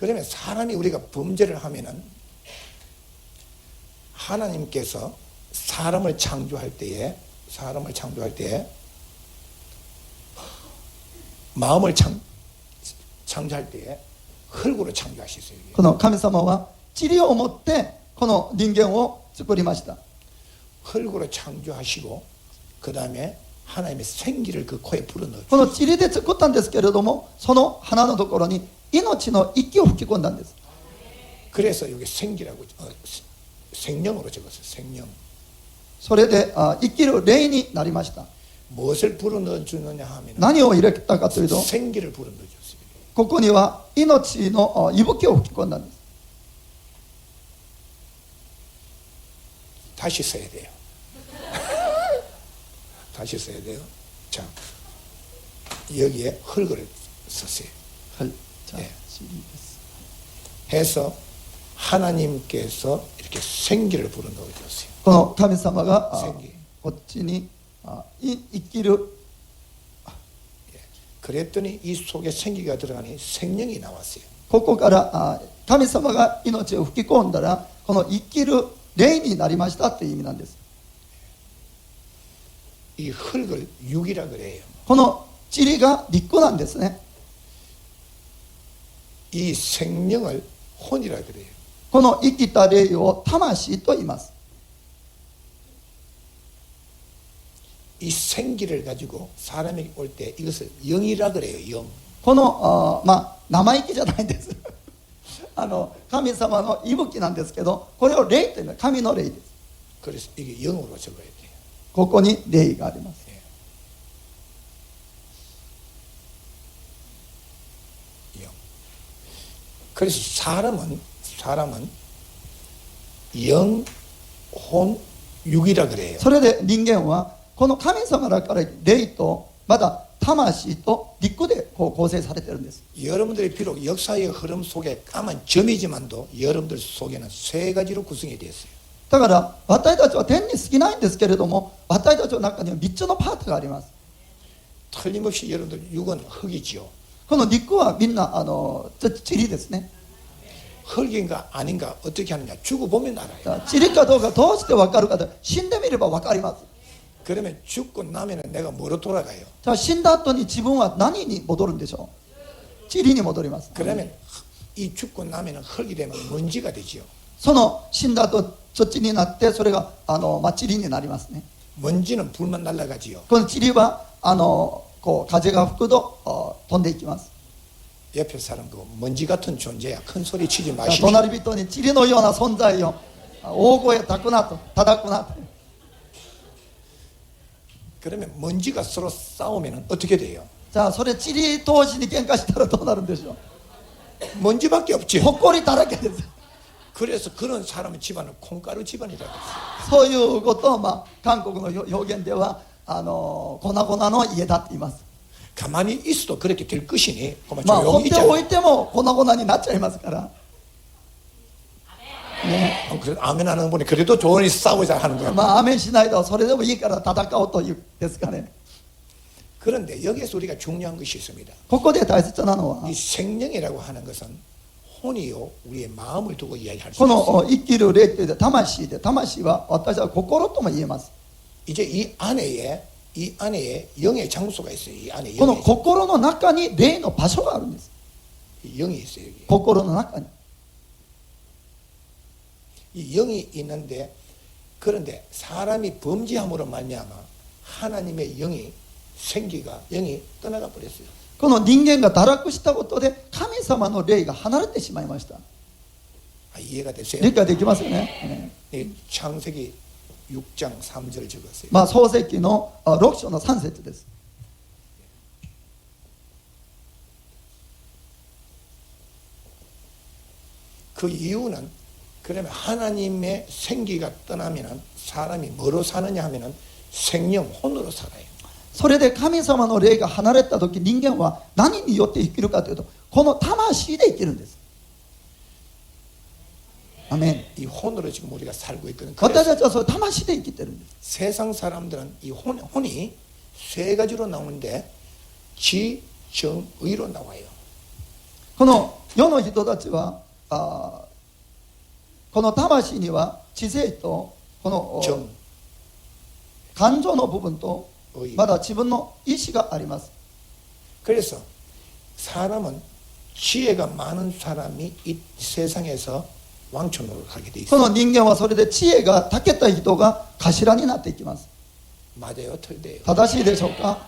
그러면 사람이 우리가 범죄를 하면은 하나님께서 사람을 창조할 때에 마음을 창조할 때에 흙으로 창조하셨어요. この神様は塵を持ってこの人間を作りました。 흙으로 창조하시고 그 다음에 하나님의 생기를 그 코에 불어넣어 この塵で作ったんですけれども、その花のところに命の息を吹き込んだんです。 그래서 여기 생기라고 생명으로 적었어요. 생명. それで生きる霊になりました。 무엇을 불어넣어 주느냐 하면 何を入れたかというと、 생기를 불어넣어 줬어요. ここには命の息吹を吹き込んだんです。 다시 써야 돼요. 다시 써야 돼요. 자, 여기에 흙을 썼어요. はい、じゃあ 예. 塵です。 해서 하나님께서 이렇게 생기를 불어넣어 줬어요. この神様が생기. こっちに生きる 그랬더니 이 속에 생기가 들어가니 생명이 나왔어요. ここから神様が命を吹き込んだら、この生きる霊になりましたという意味なんです。 이 흙을 육이라 그래요. この塵が陸なんですね。 이 생명을 혼이라 그래요. この生きた霊を魂と言います。 이 생기를 가지고 사람이 올 때 이것을 영이라 그래요. 영. この生意気じゃないんです神様の息吹なんですけど、これを霊というのは神の霊です。 그래서 이게 영으로 적어야 돼요. ここに霊があります。 영. 그래서 사람은 영, 혼, 육이라 그래요. それで人間はこの神様から霊とまた魂と陸で構成されているんです。 여러분들이 비록 역사의 흐름 속에 까만 점이지만도 여러분들 속에는 세 가지로 구성이 되어 있어요. だから私たちは天に過ぎないんですけれども、私たちの中には3つのパートがあります。 틀림없이 여러분들 육은 흙이지요. この陸はみんな塵ですね。 흙인가 아닌가 어떻게 하느냐 죽어보면 알아요. 塵かどうかどうして分かるかと、死んでみれば分かります。 그러면 죽고 나면 내가 뭐로 돌아가요? じゃあ死んだ後に自分は何に戻るんでしょう。塵に戻ります。 그러면 이 죽고 나면 흙이 되면 먼지가 되지요. その死んだ後土になって、それが塵になりますね。 먼지는 불만 날아가지요. この塵はこう風が吹くと飛んでいきます。 옆에 사람 그 먼지 같은 존재야. 큰 소리 치지 마시고. 隣人に塵のような存在よ、大声たくなと叩くなと。 그러면 먼지가 서로 싸우면 어떻게 돼요? じゃあそれ塵同士に喧嘩したらどうなるんでしょう。 먼지밖에 없지. ほこりだらけです。 그래서 그런 사람의 집안은 콩가루 집안이라고 했어요. そういうことを、韓国の表現では粉々の家だって言います。 가만히 있어도 그렇게 될 것이니 그만 放 조용히 って 있잖아. おいても粉々になっちゃいますからね。 그래도 아멘 하는 분이 그래도 조용히 싸우자 하는 거야. アメンしないとそれでもいいから戦おうというですかね。 그런데 여기에서 우리가 중요한 것이 있습니다. ここで大切なのは、 이 생명이라고 하는 것은 혼이요 우리의 마음을 두고 이야기할 수 こ 있어요. の生きる霊というのは魂で、魂は私は心とも言えます。 이제 이 안에 영의 장소가 있어요. 이 안에 この 영의 心の中に霊の場所があるんです。 영이 있어요. 여기. 心の中に。 이 영이 있는데 그런데 사람이 범죄함으로 말미암아 하나님의 영이 생기가 영이 떠나가 버렸어요. この人間が堕落したことで神様の霊が離れてしまいました。 아, 이해가 되세요? 理解できますよね。 이 창세기 6장 3절 적었어요. 創世記の6章の3節です。 그 이유는 그러면 하나님의 생기가 떠나면은 사람이 뭐로 사느냐 하면은 생명 혼으로 살아요. それで神様の霊が離れた時、人間は何によって生きるかというと、この魂で生きるんです。アメン。 이 혼으로 지금 우리가 살고 있거든. 私 그래서 たちはその魂で生きてるんです。 세상 사람들은 이 혼이 세 가지로 나오는데 지, 정, 의로 나와요. この世の人たちはこの魂には知性とこの 정, 感情の部分と 의. まだ自分の意志があります。 그래서 사람은 지혜가 많은 사람이 이 세상에서 왕초 노릇하게 돼 こ 있어요. の人間はそれで知恵が長けた人が頭になっていきます。 맞아요, 틀려요. 正しいでしょうか。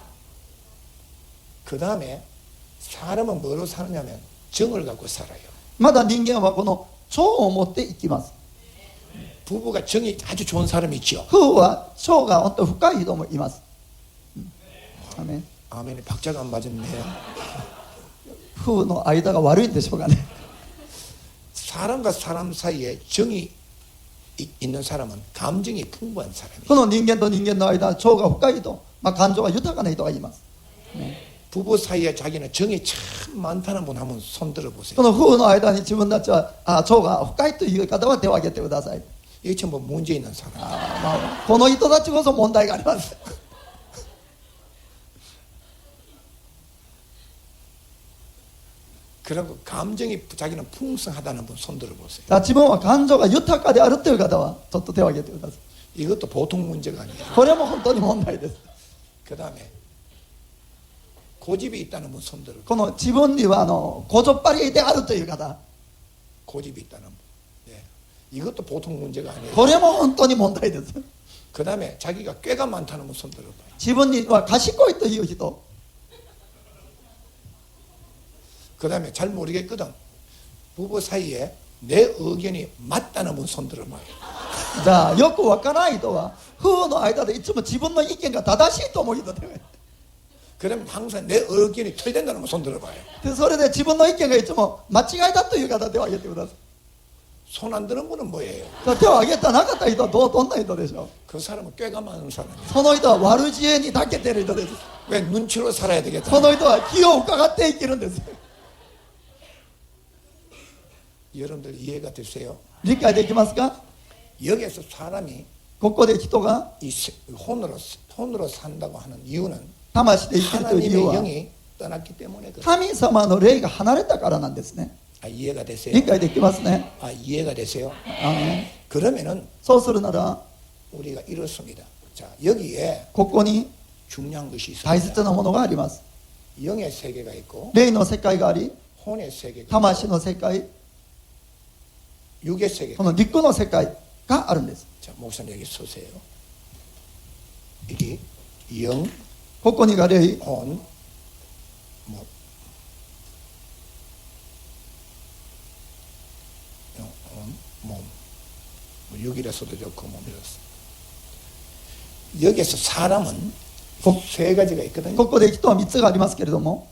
그 다음에 사람은 뭐로 사느냐면 정을 갖고 살아요. まだ人間はこの情を持っていきます。 부부가 정이 아주 좋은 사람이 있죠. 夫婦は情が本当深い人もいます。アメン。 아멘에 박자가 안 맞았네. 夫婦の間が悪いんでしょうかね。 사람과 사람 사이에 정이 있는 사람은 감정이 풍부한 사람이에요. この人間と人間の間、情が深い人、感情が豊かな人がいます。 부부 사이에 자기는 정이 참 많다는 분 한번 손 들어보세요. この夫婦の間に自分たちは情が深いという方は手を挙げてください。 이게 전부 문제 있는 사람. この人たちこそ問題があります。 그리고 감정이 자기는 풍성하다는 분 손 들어보세요. 自分は感情が豊かであるという方はちょっと手を挙げてください。 이것도 보통 문제가 아니에요. これも本当に問題です。 그 다음에 고집이 있다는 분 손 들어보세요. この自分にはこぞっぱりであるという方、 고집이 있다는 분. 네. 이것도 보통 문제가 아니에요. これも本当に問題です。 그 다음에 자기가 꾀가 많다는 분 손 들어봐요. 自分には賢いという人、 그 다음에 잘 모르겠거든. 부부 사이에 내 의견이 맞다는 분 손 들어봐요. じゃあよくわからない人は夫婦の間でいつも自分の意見が正しいと思う人で、 그러면 항상 내 의견이 틀린다는 분 손 들어봐요. それで自分の意見がいつも間違いだという方、手を挙げてください。 손 안 드는 분은 뭐예요? 手を挙げたなかった人はどんな人でしょう。 그 사람은 꾀가 많은 사람이에요. その人は悪知恵に長けている人です。 왜 눈치로 살아야 되겠다. その人は気を伺って生きるんです。 여러분들 이해가 되세요? 理解できますか。 여기에서 사람이 ここで人が 이 혼으로 산다고 하는 이유는 魂で生きるという理由 하나님의 は 영이 떠났기 때문에 그래요. 神様の霊が離れたからなんですね。 아, 이해가 되세요? 理解できますね。 아, 이해가 되세요? アーメン。 그러면은 そうするなら 우리가 이렇습니다. 자, 여기에 ここに 중요한 것이 大 있습니다. 切なものがあります。 영의 세계가 있고 霊の世界があり、 혼의 세계가 있고 魂の世界、 육의 세계가 この陸の世界があるんです。 자, 목사님 여기 서세요. 이게 영, ここにが霊、 혼, 뭐, 영, 혼, 몸, 뭐 육이라서도 좋고 몸이라서. 여기에서 사람은 세 가지가 있거든요. ここで人は3つがありますけれども、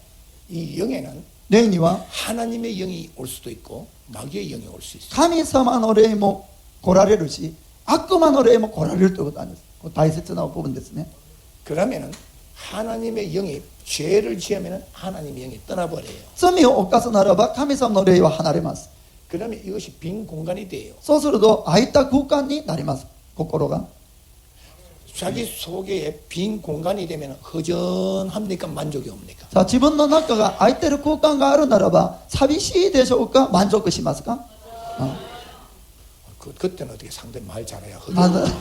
이 영에는 霊には 하나님의 영이 올 수도 있고 마귀의 영이 올 수 있어요. 神様の霊も来られるし、悪魔の霊も来られるということなんです。これ大切な部分ですね。 그러면은 하나님의 영이 죄를 지으면은 하나님의 영이 떠나버려요. 罪を犯すならば神様の霊は離れます。 그러면 이것이 빈 공간이 돼요. そうすると空いた空間になります。心が。 자기 속에 빈 공간이 되면 허전합니까? 만족이 옵니까? さあ自分の中が空いてる空間があるならば寂しいでしょうか、満足しますか。그때는 어떻게 상대 말 잘해야 ま 허전. ず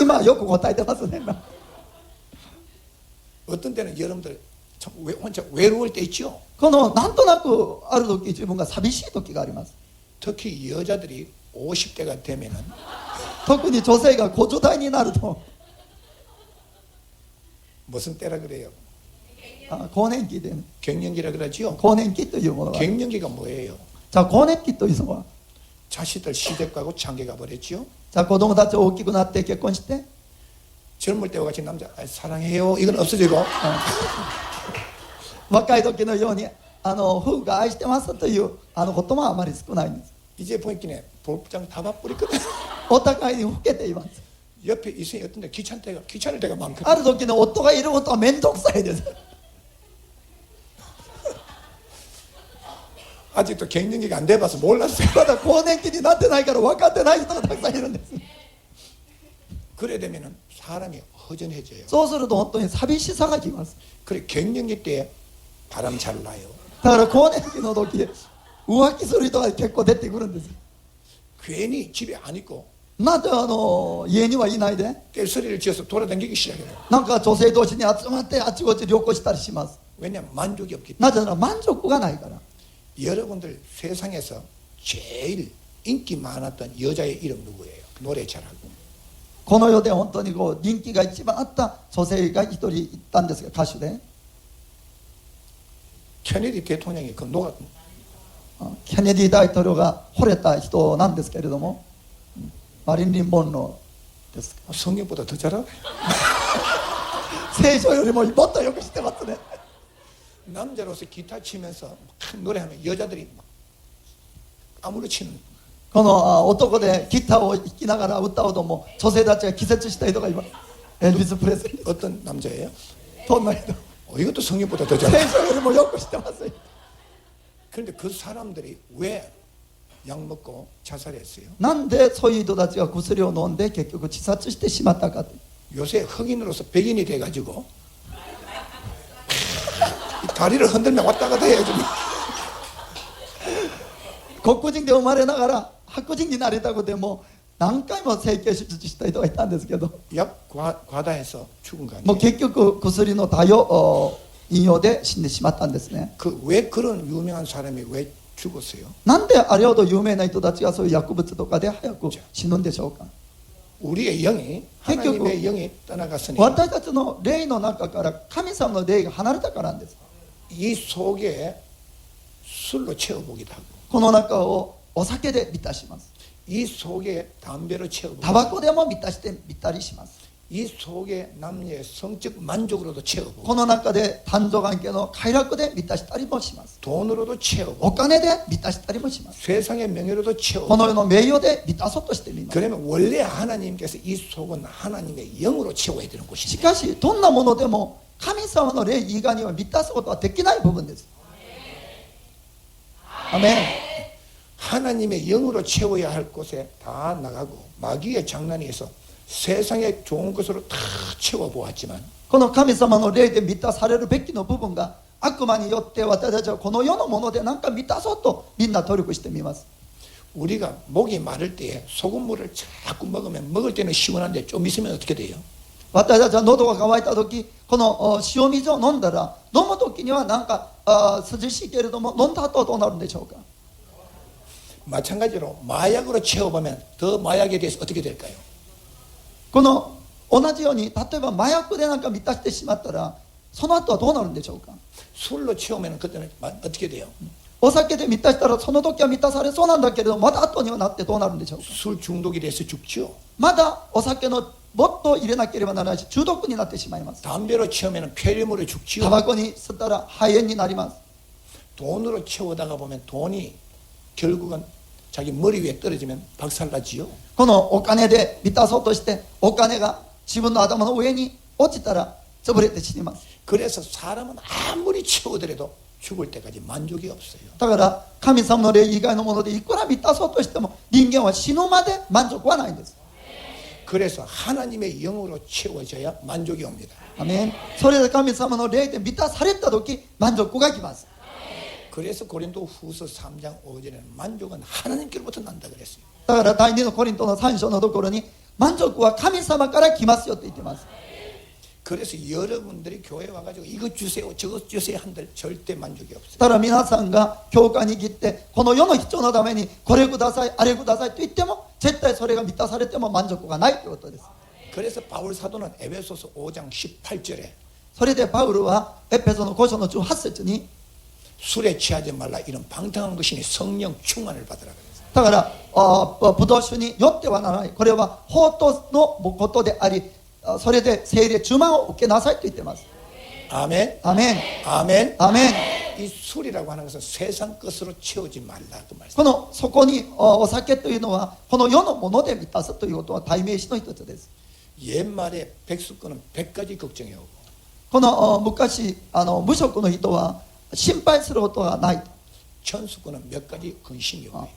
今よく答えてますね。 어떤 때는 여러분들 참 혼자 외로울 때 있죠. このなんとなくある時自分が寂しい時があります。 특히 여자들이 50대가 되면은 特に女性が50代になると 무슨 때라 그래요? 更年期で、 갱년기라 그러지요. 更年期というものが、 갱년기가 뭐예요? じゃあ更年期というのは、 자식들 시집 가고 장가 가버렸지요. じゃあ子供たち大きくなって結婚して、 젊을 때와 같이 남자 사랑해요 이건 없어지고 若い時のように夫婦が愛してますということもあまり少ないんです。 이제 보니까 볼장 다 바쁘리거든. お互いに老けています。 옆에 있으니 어떤데 귀찮을 때가 많거든. ある時の夫がいることは面倒くさいです。 아직도 갱년기가 안 돼봐서 몰랐어요. まだ更年期になってないから分かってない人がたくさんいるんです。 그래 되면은 사람이 허전해져요. そうすると本当に寂しさがきます。 그래 갱년기 때 바람 잘 나요. だから更年期の時浮気する人が結構出てくるんですよ。 괜히 집에 안 있고 なんで家にはいないで 떼소리를 지어서 돌아다니기 시작해요. なんか女性同士に集まってあちこち旅行したりします。 왜냐하면 만족이 없기 때문에. なぜなら満足がないから。 여러분들 세상에서 제일 인기 많았던 여자의 이름 누구예요? 노래 잘하고. この世で本当にこう人気が一番あった女性が一人いたんですが、歌手で 케네디 대통령이 그 노가 ケネディ大統領が惚れた人なんですけれども、マリンリン・モンローです。 성경보다 더 잘하네. 聖書よりももっとよく知ってますね。 남자로서 기타 치면서 막 노래하면 여자들이 막 아무렇지 않은 この男でギターを弾きながら歌うとも女性たちが気絶した人がいます。エルビス・プレスリー 어떤 남자예요? そんな人 이것도 성경보다 더 잘해. 聖書よりもよく知ってますよ。 그런데 그 사람들이 왜 약 먹고 자살했어요? なんでそういう人たちが薬を飲んで結局自殺してしまったかと。 요새 흑인으로서 백인이 돼가지고 이 다리를 흔들며 왔다 갔다 해야지. 黒人で生まれながら白人になりたくても何回も整形手術した人がいたんですけど、 약 과다해서 죽은 거 もう 아니에요? 結局薬の多用引用で死んでしまったんですね。 왜 그런 유명한 사람이 왜 죽었어요? なんであれほど有名な人たちがそういう薬物とかで早く死ぬんでしょうか。 우리의 영이 하나님의 영이 떠나갔으니 私たちの霊の中から神様の霊が離れたからなんです。 이 속에 술로 채워보기도 하고 この中をお酒で満たします。 이 속에 담배로 채워보기도 タバ 하고 コでも満たしてみたりします。 이 속에 남녀의 성적 만족으로도 채워보고 この中で男女関係の快楽で満たしたりもします。 돈으로도 채워보고 お金で満たしたりもします。 세상의 명예로도 こ 채워보고 の世の名誉で満たそうとしてみます。 그러면 원래 하나님께서 이 속은 하나님의 영으로 채워야 되는 し 곳입니다. かしどんなものでも神様の霊以外には満たすことはできない部分です。アメン。 하나님의 영으로 채워야 할 곳에 다 나가고 마귀의 장난이해서 세상의 좋은 것으로 다 채워보았지만 この神様の霊で満たされるべきの部分が悪魔によって私たちはこの世のもので何か満たそうとみんな努力してみます。 우리가 목이 마를 때에 소금물을 자꾸 먹으면 먹을 때는 시원한데 좀 있으면 어떻게 돼요? 私たちは喉が渇いた時この塩水を飲んだら飲む時にはなんか涼しいけれども飲んだ後はどうなるんでしょうか。 마찬가지로 마약으로 채워보면 더 마약에 대해서 어떻게 될까요? この同じように例えば麻薬でなんか満たしてしまったらその後はどうなるんでしょうか。 술로 채우면 그때는 어떻게 돼요? お酒で満たしたらその時は満たされそうなんだけれどまだ後にはなってどうなるんでしょうか。 술 중독이 돼서 죽죠. まだお酒のもっと入れなければならないし中毒になってしまいます。 담배로 채우면 폐렴으로 タ 죽지요. バコに吸ったら肺炎になります。 돈으로 채우다가 보면 돈이 결국은 자기 머리 위에 떨어지면 박살나지요. このお金で満たそうとしてお金が自分の頭の上に落ちたら潰れて死にます。 그래서 사람은 아무리 채우더라도 죽을 때까지 만족이 없어요. だから神様の霊以外のものでいくら満たそうとしても人間は死ぬまで満足はないんです。 그래서 하나님의 영으로 채워져야 만족이 옵니다. アメン。それで神様の霊で満たされた時満足が来ます。 그래서 고린도 후서 3장 5절에는 만족은 하나님께로부터 난다 그랬어요. だから第2のコリントの3章のところに満足は神様から来ますよと言ってます。 그래서 여러분들이 교회 와가지고 이것 주세요 저것 주세요 한들 절대 만족이 없어요. だから皆さんが教会に来てこの世の人のためにこれくださいあれくださいと言っても絶対それが満たされても満足がないということです。 그래서 바울 사도는 에베소서 5장 18절에 それでパウルはエペソの5章の18節に 술에 취하지 말라 이런 방탕한 것이니 성령 충만을 받으라 그랬어요. だからブドウ酒に酔ってはならないこれは法とのことでありそれで聖霊充満を受けなさいと言っています。 아멘. アメン 아멘. アメン。 이 술이라고 하는 것은 세상 것으로 채우지 말라 그 말씀. このそこにお酒というのはこの世のもので満たすということは代名詞の一つです。 옛말에 백수꾼은 100가지 걱정해 오고 この昔無職の人は心配することがない。 천수꾼은 몇 가지 근심이 오고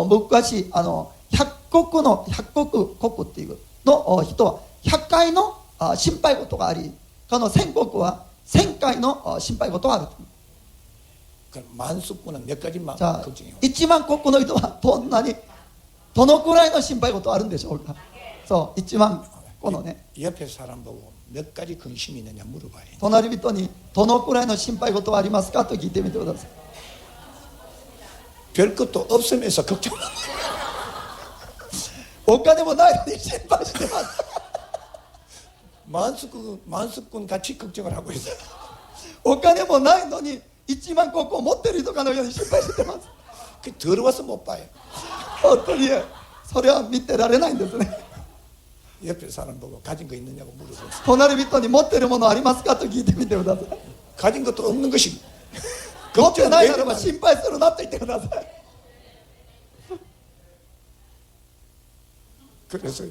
昔百国っていうの人は100回の心配事がありこの1000国は1000回の心配事がある。그 만수꾼은 몇 가지 じゃあ 걱정이요. 1万国庫の人はどんなにどのくらいの心配事あるんでしょうか。そう1万個のね 옆에 사람 보고 몇 가지 근심이 있느냐 물어봐요. 隣人にどのくらいの心配事はありますかと聞いてみてください。 별 것도 없으면서 걱정. お金もないのに心配してます。 만수꾼 같이 걱정을 하고 있어요. お金もないのに1万国庫持ってる人かのように心配してます。 그 더러워서 못 봐요. 本当にそれは見てられないんですね。 옆에 사람 보고 가진 거 있느냐고 물어보세요. 隣人に持ってるものありますかと聞いてみてください。 가진 것도 없는 것이 持ってないなら 걱정 ば心配するなと言ってください。 그래서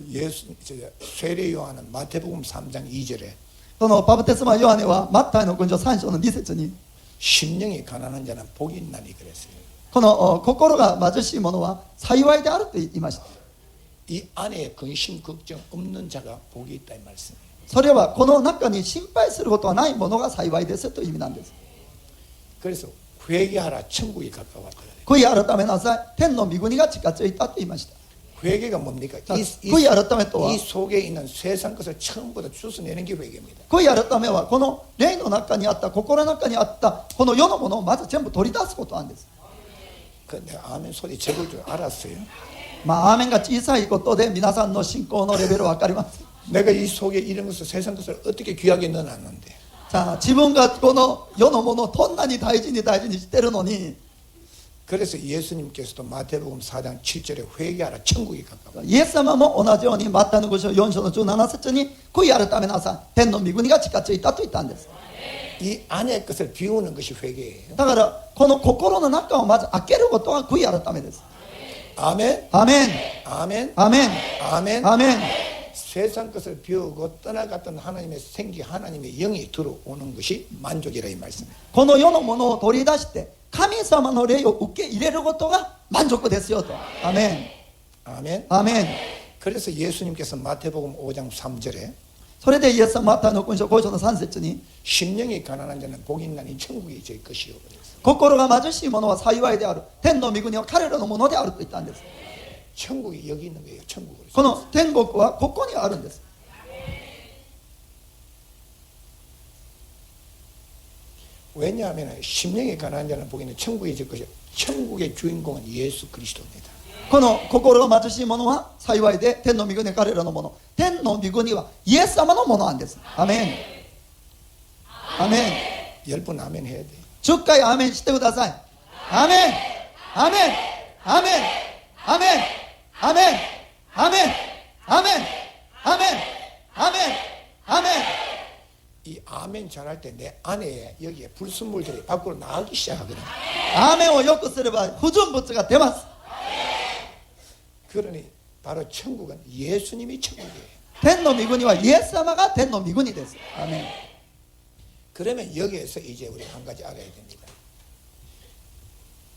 세례 요한은 마태복음 3장 2절에 そのバプテスマヨハネはマッタイの福音書3章の2節に 심령이 가난한 자는 복이 있나니 그랬어요. この心が貧しい者は幸いであると言いました。 이 안에 근심 걱정 없는 자가 복이 있다 이 말씀이에요. それはこの中に心配することはないものが幸いですという意味なんです。 그래서 회개하라 천국이 가까웠다. 悔い改めなさい、天の御国が近づいたと言いました。 회개가 뭡니까? 悔い改めとは 이 속에 있는 세상 것을 처음부터 주워내는 게 회개입니다. 悔い改めはこの霊の中にあった心の中にあったこの世のものをまず全部取り出すことなんです。 그 내가 아멘 소리 적을 줄 알았어요. まあアーメンが小さいことで皆さんの信仰のレベル分かります。 내가 이 속에 이런 것을 세상 것을 어떻게 귀하게 넣어놨는데 さあ自分がこの世のものをどんなに大事にしてるのに 그래서 예수님께서도 마태복음 4장 7절에 회개하라 천국이 가까워. イエス様も同じようにマッタイの福音書4章の17節に悔い改めなさい、天の御国が近づいたと言ったんです。 이 안의 것을 비우는 것이 회개예요. だからこの心の中をまず開けることが悔い改めです。 아멘. アメン 아멘. アメン 아멘. アメン。 세상 것을 비우고 떠나갔던 하나님의 생기 하나님의 영이 들어오는 것이 만족이라 이 말씀이에요. この世のものを取り出して神様の霊を受け入れることが満足ですよと。アメン 아멘. アメン。 그래서 예수님께서 마태복음 5장 3절에 それでイエス様マッタイの福音書5章の3節に 심령이 가난한 자는 복이 있나니 천국이 제 것이요. 그랬어요. 心が貧しい者は幸いである、天の御国は彼らのものであると言ったんです。 천국이 여기 있는 거예요. 천국으로. この天国はここにあるんです。 왜냐하면 심령이 가난한 자는 복이 있는 천국이 제 것이요. 천국의 주인공은 예수 그리스도입니다. この心が貧しい者は幸いで天の御国は彼らのもの、天の御国はイエス様のものなんです。アメンアメン。 10번 아멘 해야 돼요. 10回アーメンしてください。アメンアメンアメンアメンアメンアメンアメンアメンアメンアメン。 이 아멘 잘할 때 내 안에 여기에 불순물들이 밖으로 나가기 시작하거든요. アーメンをよくすれば不純物が出ます。 그러니 바로 천국은 예수님이 천국이에요. 天の御国はイエス様が天の御国です。アメン。 그러면 여기에서 이제 우리 한 가지 알아야 됩니다.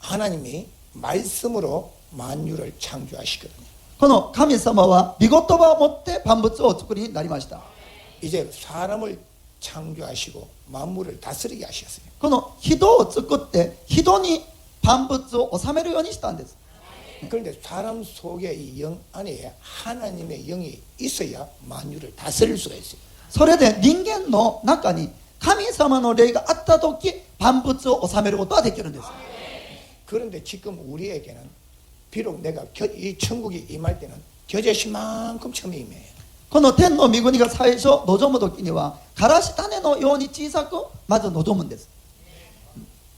하나님이 말씀으로 만유를 창조하시거든요. この神様は御言葉を持って万物をお作りになりました。 이제 사람을 창조하시고 만물을 다스리게 하셨어요. この人を作って人に万物を治めるようにしたんです。 그런데 사람 속에 이 영 안에 하나님의 영이 있어야 만유를 다스릴 수가 있어요. それで人間の中に神様の霊があった時万物を治めることができるんです。 그런데 지금 우리에게는 비록 내가 이 천국이 임할 때는 겨자씨만큼 처음에 임해요. この天の御国が最初望む時にはからし種のように小さくまず望むんです。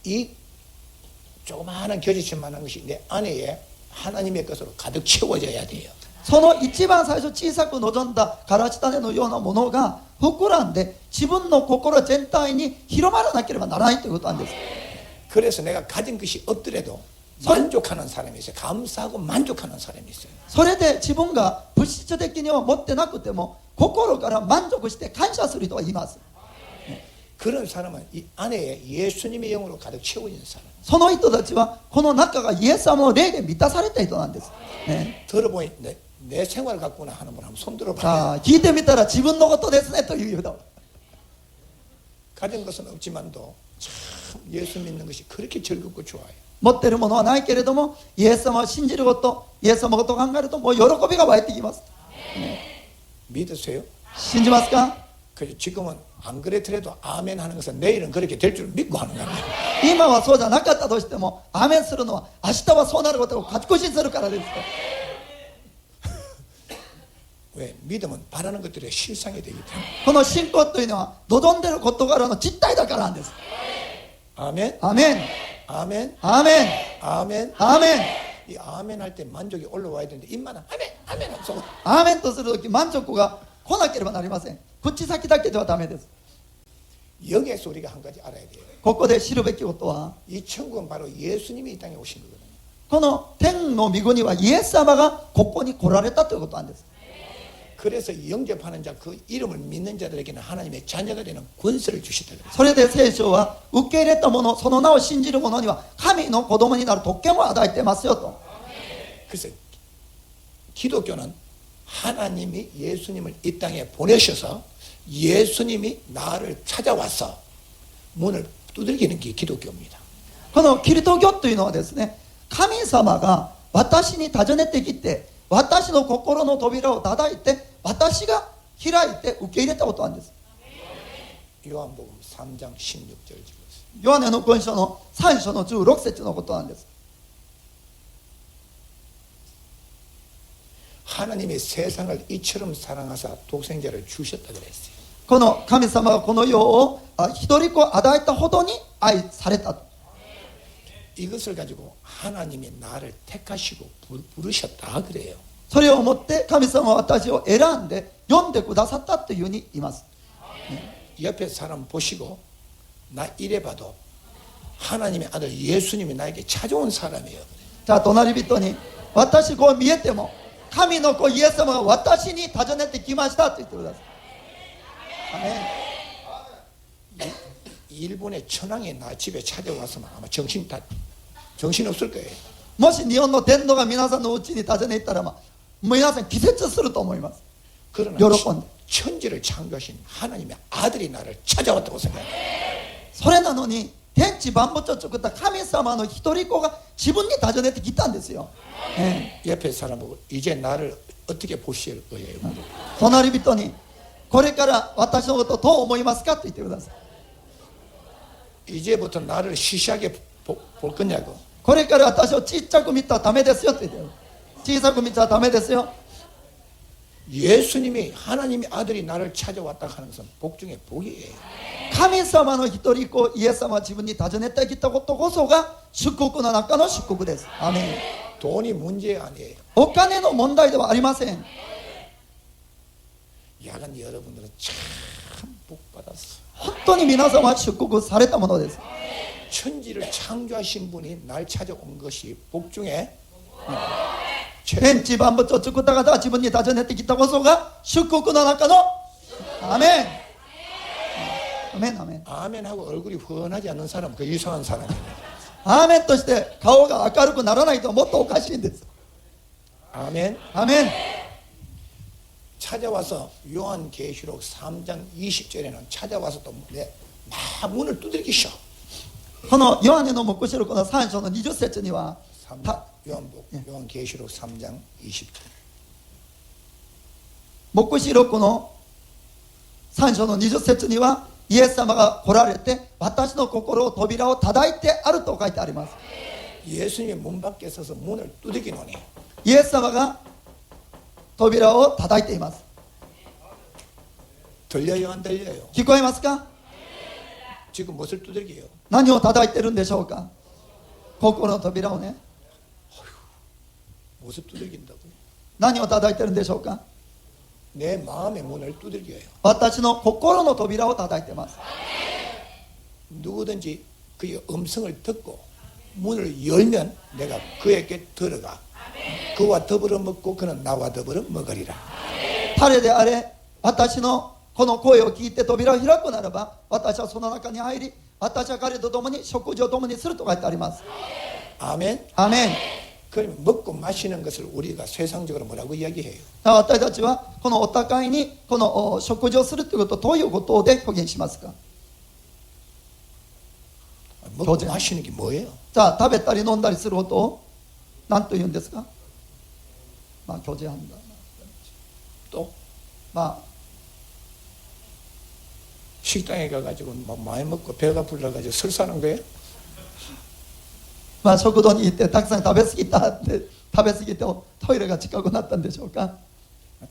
이 조그마한 겨자씨만한 것이 내 안에 하나님의 것으로 가득 채워져야 돼요. その一番最初小さく望んだからし種のようなものが膨らんで自分の心全体に広まらなければならないということなんです。 그래서 내가 가진 것이 없더라도 만족하는 사람이 있어요. 감사하고 만족하는 사람이 있어요. それで自分が物質的には持ってなくても心から満足して感謝する人はいます。 그런 사람은 이 안에 예수님의 영으로 가득 채워진 사람. その人たちはこの中がイエス様の霊で満たされた人なんです、ね、 들어보니 내 생활 갖고나 하는 분 한번 손 들어봐요. さあ聞いてみたら自分のことですねという人。 가진 것은 없지만도 참 참 예수 믿는 것이 그렇게 즐겁고 좋아요. 持っているものはないけれども、イエス様を信じること、イエス様のことを考えるともう喜びが湧いてきます。 믿으세요? 信じますか？ 그래서 지금은 안 그랬더라도 아멘 하는 것은 내일은 그렇게 될 줄 믿고 하는 겁니다. 今はそうじゃなかったとしても、アーメンするのは明日はそうなることを勝ち越しするからです。 왜? 믿음은 바라는 것들의 실상이 되기 때문에. この信仰というのは望んでいる事柄の実態だからなんです。 아멘, アーメン、 아멘, アーメン、 아멘. アーメン。 이 아멘 할 때 만족이 올라와야 되는데 입만 아멘, 아멘 하면서 アーメンとするとき満足が来なければなりません。口先だけではダメです。 여기에서 우리가 한 가지 알아야 돼요. ここで知るべきことは、 이 천국은 바로 예수님이 이 땅에 오신 거거든요. この天の御国はイエス様がここに来られたということなんです。 그래서 영접하는 자, 그 이름을 믿는 자들에게는 하나님의 자녀가 되는 권세를 주셨다 그랬어요. それで聖書は受け入れた者、その名を信じる者には神の子供になる特権を与えてますよと。 그래서 기독교는 하나님이 예수님을 이 땅에 보내셔서 예수님이 나를 찾아와서 문을 두들기는 게 기독교입니다. このキリスト教というのはですね、神様が私に訪ねてきて、私の心の扉を叩いて、私が開いて受け入れたことなんです。 요한복음 3장 16절 지금. ヨハネの福音書の3章の16節のことなんです。 하나님이 세상을 이처럼 사랑하사 독생자를 주셨다 그랬어요. この神様がこの世を一人子を与えたほどに愛されたと。 이것을 가지고 하나님이 나를 택하시고 부르셨다 그래요. それをもって神様は私を選んで呼んでくださったというふうに言います。 옆에 사람 보시고 나 이래 봐도 하나님의 아들 예수님이 나에게 찾아온 사람이에요. じゃあ隣人に、私こう見えても神の子イエス様が私に訪ねてきましたと言ってください。アメン。 일본의 천황이 나 집에 찾아왔으면 아마 정신 없을 거예요. もし日本の天皇が皆さんのうちに訪ね行ったら、皆さん気絶すると思います。 그러나 여러 번. 천지를 창조하신 하나님의 아들이 나를 찾아왔다고 생각해요. それなのに天地万物を作った神様の一人子が自分に訪ねてきたんですよ。 옆에 사람 보고 이제 나를 어떻게 보실 거예요? 隣人に、これから私のことをどう思いますかと言ってください。 이제부터 나를 시시하게 볼 거냐고. これから私をちっちゃく見たらダメですよと言ってください。小さく見たらダメですよ。 예수님이 하나님의 아들이 나를 찾아왔다 하는 것은 복 중에 복이에요. 神様の一人子イエス様は自分に訪ねてきたことこそが祝福の中の祝福です。アメン。 돈이 문제 아니에요. お金の問題ではありません。 야간 여러분들은 참 복 받았어. 本当に皆様は祝福されたものです。 천지를 창조하신 분이 날 찾아온 것이 복 중에 天地万物を作った方が自分に訪ねてきたこそが祝福の中のアメン。アメン、アメン。 아멘하고 얼굴이 훤하지 않는 사람 그 이상한 사람이에요. アーメンとして顔が明るくならないともっとおかしいんです。 아멘. アメン。 찾아와서 요한계시록 3장 20절에는 찾아와서 또 막 문을 두들기셔. このヨハネの黙示録の3章の20節には、 요한계시록 3장 20절. 黙示録の3章の20節には、イエス様が来られて私の心を扉を叩いてあると書いてあります。 예수님이 문 밖에 서서 문을 두들기노니 イエス様が扉を叩いています。 들려요 안 들려요? 聞こえますか？ 지금 무엇을 두들겨요? 何を叩いてるんでしょうか？心の扉をね。 무엇을 두들긴다고요? 何を叩いてるんでしょうか？ 내 마음의 문을 두들겨요. 私の心の扉を叩いてます。 누구든지 그의 음성을 듣고 문을 열면 내가 그에게 들어가 그와 더불어 먹고 그는 나와 더불어 먹으리라. 誰であれ、私のこの声を聞いて扉を開くならば、私はその中に入り、私は彼と共に食事を共にすると書いてあります。 아멘. アメン。 그러면 먹고 마시는 것을 우리가 세상적으로 뭐라고 이야기해요? 私たちはこのお互いにこの食事をするということをどういうことで表現しますか？ 먹고 교제. 마시는 게 뭐예요? じゃあ食べたり飲んだりすることを何と言うんですか？まあ拒絶反だ。 또 まあ 식당에 가가지고 막 많이 먹고 배가 불러가지고 설사하는 거예요? まあ食堂に行ってたくさん食べ過ぎたって食べ過ぎてトイレが近くなったんでしょうか？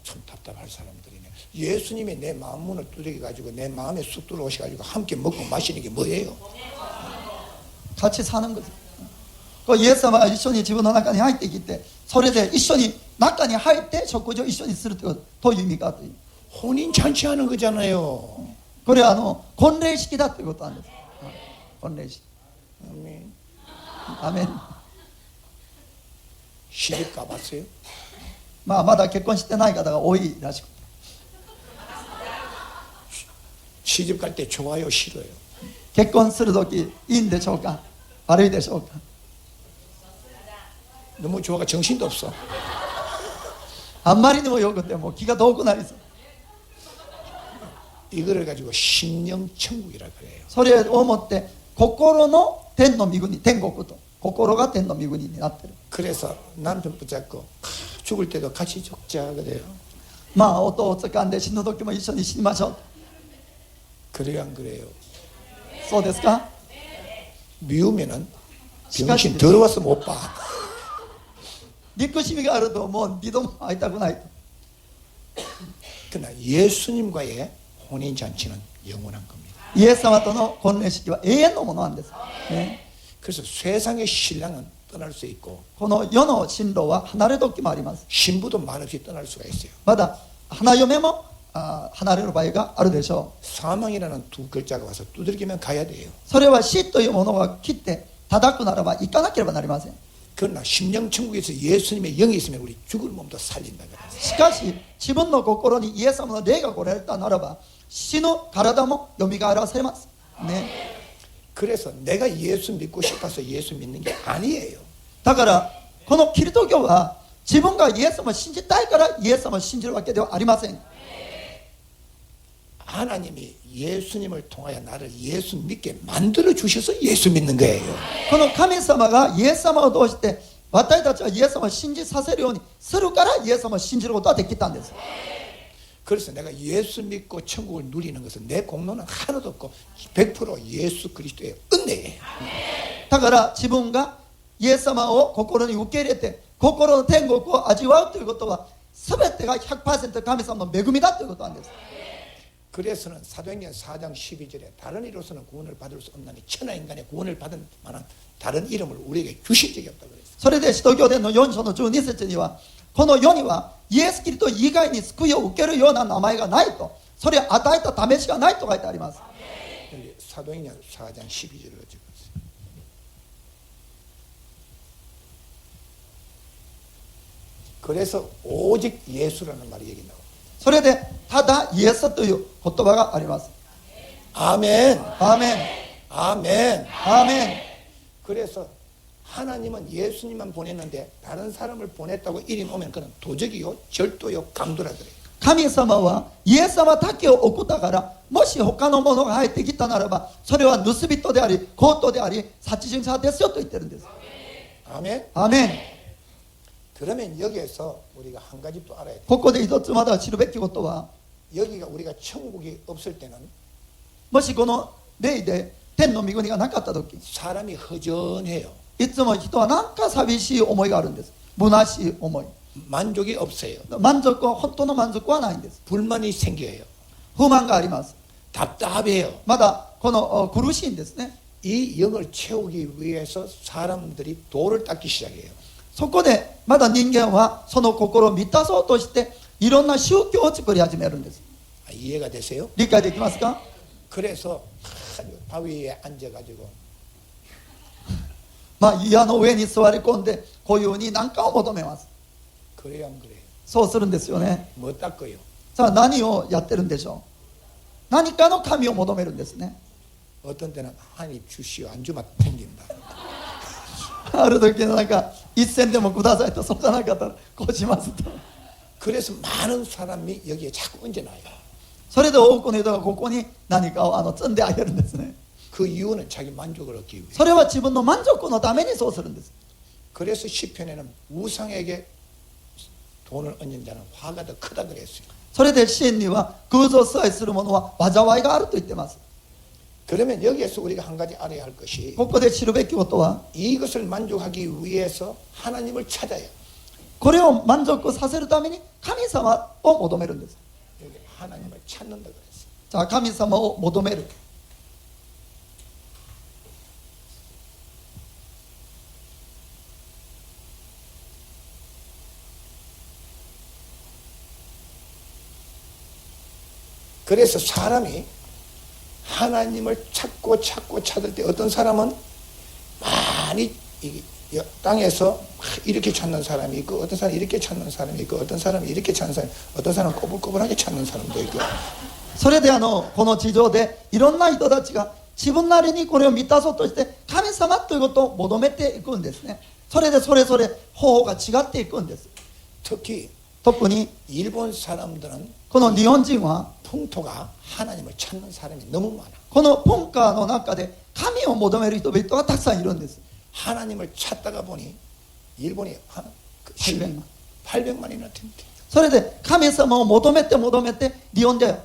참 답답할 사람들이네. 예수님이 내 마음 문을 두드려가지고 내 마음에 쑥 들어오셔가지고 함께 먹고 마시는 게 뭐예요? 같이 사는 거죠. 그 예수様が一緒に自分の中に入ってきて、それで一緒に中に入って食事を一緒にするという意味かという。 혼인잔치 하는 거잖아요. これは婚礼式だということなんです。婚礼式。 아멘. アメン。 시집 가봤어요? まあまだ結婚してない方が多いらしく。 시집 갈 때 좋아요, 싫어요? 結婚するときいいんでしょうか？悪いでしょうか？ 너무 좋아가 정신도 없어. あんまりにもよくてもう気が遠くなりそう。 이거를 가지고 심령 천국이라 그래요. それをもって心の天の御国、天国と心が天の御国になってる。 그래서 남편 붙잡고 죽을 때도 같이 죽자 그래요. まあ音を掴んで死ぬ時も一緒に死にましょう。 그래요, 안 그래요? そうですか？ 미우면은 병신 더러워서 못 봐. 憎しみがあるともう二度も会いたくないと。 그러나 예수님과의 혼인잔치는 영원한 겁니다. イエス様との婚礼式は永遠のものなんです、ね、 그래서 세상의 신랑은 떠날 수 있고 この世の新郎は離れ時もあります。 신부도 말없이 떠날 수가 있어요. まだ花嫁も離れる場合があるでしょう。 사망이라는 두 글자가 와서 두들기면 가야 돼요. それは死というものが切って叩くならば行かなければなりません。 그러나 심령천국에서 예수님의 영이 있으면 우리 죽을 몸도 살린다 그래요. しかし自分の心にイエス様の霊が来られたならば死の体もよみがえらせます、ね、 그래서 내가 예수 믿고 싶어서 예수 믿는 게 아니에요. だからこのキリスト教は自分がイエス様を信じたいからイエス様を信じるわけではありません。 하나님이 예수님을 통하여 나를 예수 믿게 만들어 주셔서 예수 믿는 거예요. この神様がイエス様を通して私たちはイエス様を信じさせるようにするからイエス様を信じることができたんです。 그래서 내가 예수 믿고 천국을 누리는 것은 내 공로는 하나도 없고 100% 예수 그리스도의 은혜예요. だから自分がイエス様を心に受け入れて心の天国を味わうということは全てが 100% 神様の恵みだということなんです。 그래서는 사도행전 4장 12절에 다른 이로서는 구원을 받을 수 없나니 천하 인간의 구원을 받을 만한 다른 이름을 우리에게 주신 적이 없다고 그랬어요. それで使徒行伝の4章の12節にはこの世にはイエス・キリスト以外に救いを受けるような名前がないとそれを与えた試しがないと書いてあります。 여기 사도행전 4장 12절을 적었어요. 그래서 오직 예수라는 말이 여기 나와요. それでただイエスという言葉があります。 아멘. アーメン 아멘. アーメン。 그래서 하나님은 예수님만 보냈는데 다른 사람을 보냈다고 이름 오면 그는 도적이요 절도요 강도라 그래요. 神様はイエス様だけを送ったからもし他のものが入ってきたならばそれは盗人であり強盗であり殺人者ですよと言ってるんです。 아멘. アーメン。 그러면 여기에서 우리가 한 가지 또 알아야 돼요. ここで一つまだ知るべきことは 여기가 우리가 천국이 없을 때는 もしこの霊で天の御国がなかった時 사람이 허전해요. いつも人はなんか寂しい思いがあるんです。虚しい思い。 만족이 없어요. 満足は本当の満足はないんです。 불만이 생겨요. 不満があります。 답답해요. まだこの苦しいんですね。 이 영을 채우기 위해서 사람들이 돌을 닦기 시작해요. そこでまだ人間はその心を満たそうとしていろんな宗教を作り始めるんです。 이해가 되세요? 理解できますか？ 그래서 바위 위에 앉아가지고 まあ岩の上に座り込んでこういうふうに何かを求めます。 그래요 안 그래요? そうするんですよね。 뭐 닦아요? さあ何をやってるんでしょう。何かの神を求めるんですね。 어떤 때는 한입 주시오 안 주면 튕긴다. ある時なんか一銭でもくださいとそうじゃなかったらこうしますと。 그래서 많은 사람이 여기에 자꾸 얹어놔요. それで多くの人がここに何かを積んであげるんですね。그 이유는 자기 만족을 얻기 위해. それは自分の満足のためにそうするんです。 그래서 시편에는 우상에게 돈을 얻는 자는 화가 더 크다 그랬어요. それで詩篇には偶像崇拝する者は災いがあると言ってます。 그러면 여기에서 우리가 한 가지 알아야 할 것이 ここで知るべきことは 이것을 만족하기 위해서 하나님을 찾아요. これを満足させるために神様を求めるんです。 여기 하나님을 찾는다 그랬어요. じゃあ神様を求める。 그래서 사람이 하나님을 찾고 찾을 때 어떤 사람은 많이 땅에서 이렇게 찾는 사람이 있고 어떤 사람이 이렇게 찾는 사람이 있고 어떤 사람이 이렇게 찾는 사람이 있고 어떤 사람은 꼬불꼬불하게 찾는 사람도 있고 それでこの地上でいろんな人たちが自分なりにこれを満たそうとして神様ということを求めていくんですね。それでそれぞれ方法が違っていくんです。 특히 特に 일본 사람들은 この日本人は 풍토가 하나님을 찾는 사람이 너무 많아. このポンカーの中で神を求める人々がたくさんいるんです。 하나님을 찾다가 보니 일본이 한 800만 800만이나 된대. それで神様を求めて日本で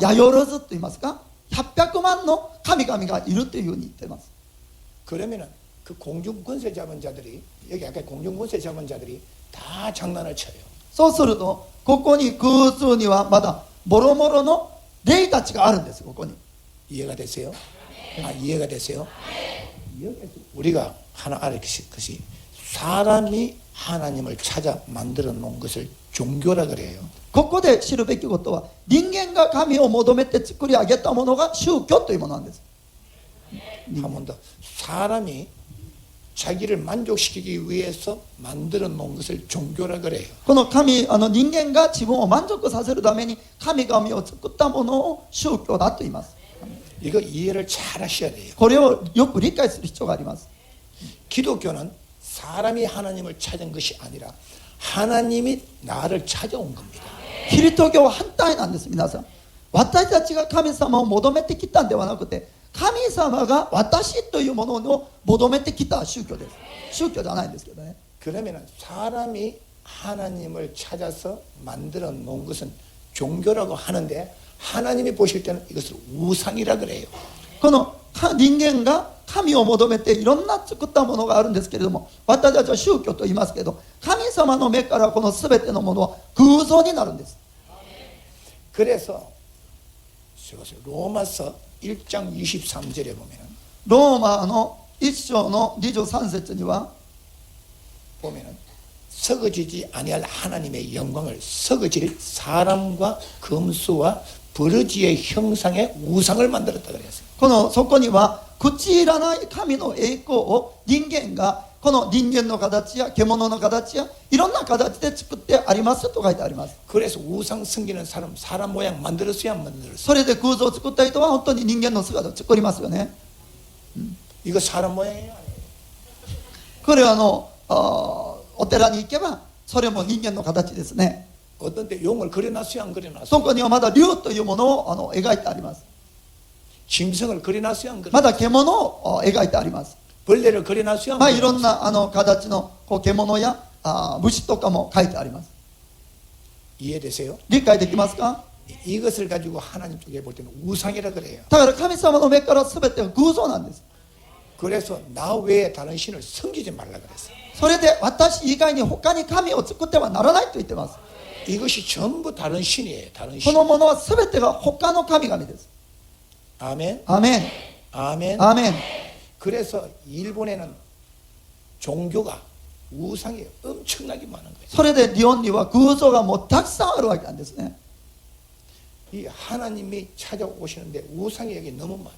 ヤヨロズと言いますか800万の神々がいるというふうに言っています。 그러면은 그 공중 권세 잡은 자들이 여기 아까 공중 권세 잡은 자들이 다 장난을 쳐요. そうするとここに空中にはまだもろもろの霊たちがあるんです。ここに 이해가 되세요? 이해가 되세요? 우리가 하나 알아야 할 것이 사람이 하나님을 찾아 만들어 놓은 것을 종교라 그래요. ここで知るべきことは人間が神を求めて作り上げたものが宗教というものなんです。 한 번 더 사람이 자기를 만족시키기 위해서 만들어 놓은 것을 종교라 그래요. この人間が自分を満足させるために神々を作ったものを宗教だと言います。 이거 이해를 잘 하셔야 돼요. これをよく理解する必要があります。 기독교는 사람이 하나님을 찾은 것이 아니라 하나님이 나를 찾아온 겁니다. キリスト教は反対なんです。皆さん、私たちが神様を求めてきたんではなくて神様が私というものを求めてきた宗教です。宗教じゃないんですけどね。 그러면 사람이 하나님을 찾아서 만들어 놓은 것은 종교라고 하는데 하나님이 보실 때는 이것을 우상이라 그래요. この人間が神を求めていろんな作ったものがあるんですけれども私たちは宗教と言いますけど神様の目からこの全てのものは偶像になるんです。 그래서 로마서 1장 23절에 보면은 ローマの1章の23節には 보면은 서거지지 아니할 하나님의 영광을 서거질 사람과 금수와 버러지의 형상의 우상을 만들었다 그랬어요. そこには朽ち入らない神の栄光を人間がこの人間の形や獣の形やいろんな形で作ってありますと書いてあります。 그래서 우상 섬기는 사람 모양 만들었어요, 안 만들었어요? それで空像を作った人は本当に人間の姿を作りますよね。 이거 사람 모양이에요? これはお寺に行けばそれも人間の形ですね。 어떤 때 용을 그려놨어요, 안 그려놨어요? そこにはまだ竜というものを描いてあります。 짐승을 그려놨어요, 안 ま 그려놨어요? だ獣を描いてあります。 벌레를 그려놨어요, 안 いろん 그려놨어요? な形の獣や虫とかも書いてあります。 이해되세요? 理解できますか？ 이것을 가지고 하나님 쪽에 볼 때는 우상이라 그래요. だから神様の目から全ては偶像なんです。 그래서 나 외에 다른 신을 섬기지 말라 그랬어요. それで私以外に他に神を作ってはならないと言ってます。 이것이 전부 다른 신이에요, 다른 こ 신. のものは全てが他の神々です。 아멘, アメン 아멘. アメン。 그래서 일본에는 종교가 우상이 엄청나게 많은 거예요. それで日本には偶像がもうたくさんあるわけなんですね。 이 하나님이 찾아오시는데 우상이 여기 너무 많아.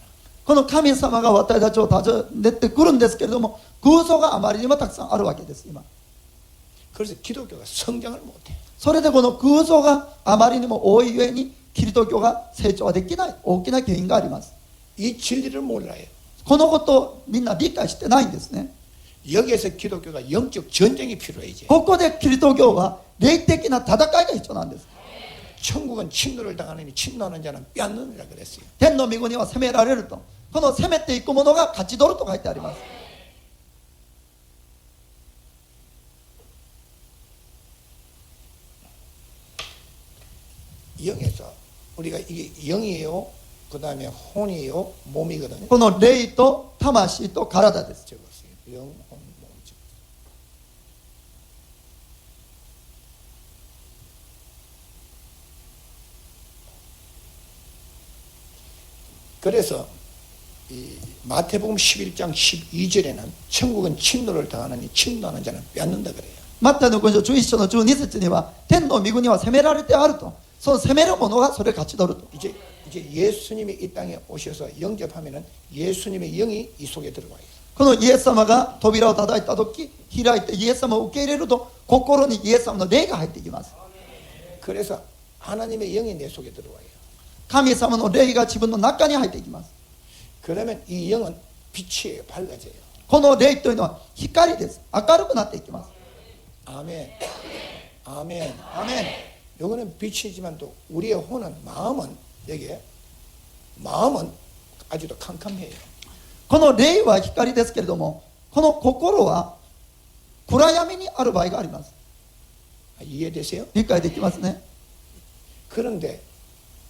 この神様が私たちを訪ねてくるんですけれども偶像があまりにもたくさんあるわけです今。 그래서 기독교가 성장을 못해. それでこの偶像があまりにも多いゆえにキリスト教が成長できない大きな原因があります。 이 진리를 몰라요. このことをみんな理解してないんですね。 여기에서 기독교가 영적 전쟁이 필요해 이제. ここでキリスト教は霊的な戦いが必要なんです。 천국은 침노를 당하느니 침노하는 자는 빼앗느니라 그랬어요. 天の御国は責められるとこの攻めていくものが勝ち取ると書いてあります。 영에서 우리가 이게 영이에요. 그 다음에 혼이에요. 몸이거든요. この霊と魂と体です。 적었어요. 영, 혼, 몸. 적었어요. 그래서 이 마태복음 11장 12절에는 천국은 침노를 당하느니 침노하는 자는 빼앗는다 그래요. マッタイの5章11章の12節には天の御国は責められてあると、その責める者がそれを勝ち取ると。 이제 예수님이 이 땅에 오셔서 영접하면은 예수님의 영이 이 속에 들어와요. このイエス様が扉を叩いた時、開いてイエス様を受け入れると、心にイエス様の霊が入っていきます。 그래서 하나님의 영이 내 속에 들어와요. 神様の霊が自分の中に入っていきます。 그러면 이 영은 빛이에요. 밝아져요. この霊というのは光です。明るくなっていきます。 아멘. 아멘. アメン。 요거는 빛이지만 또 우리의 혼은 마음은 여기에 마음은 아주도 캄캄해요. この霊は光ですけれども、この心は暗闇にある場合があります。 이해되세요? 理解できますね。 그런데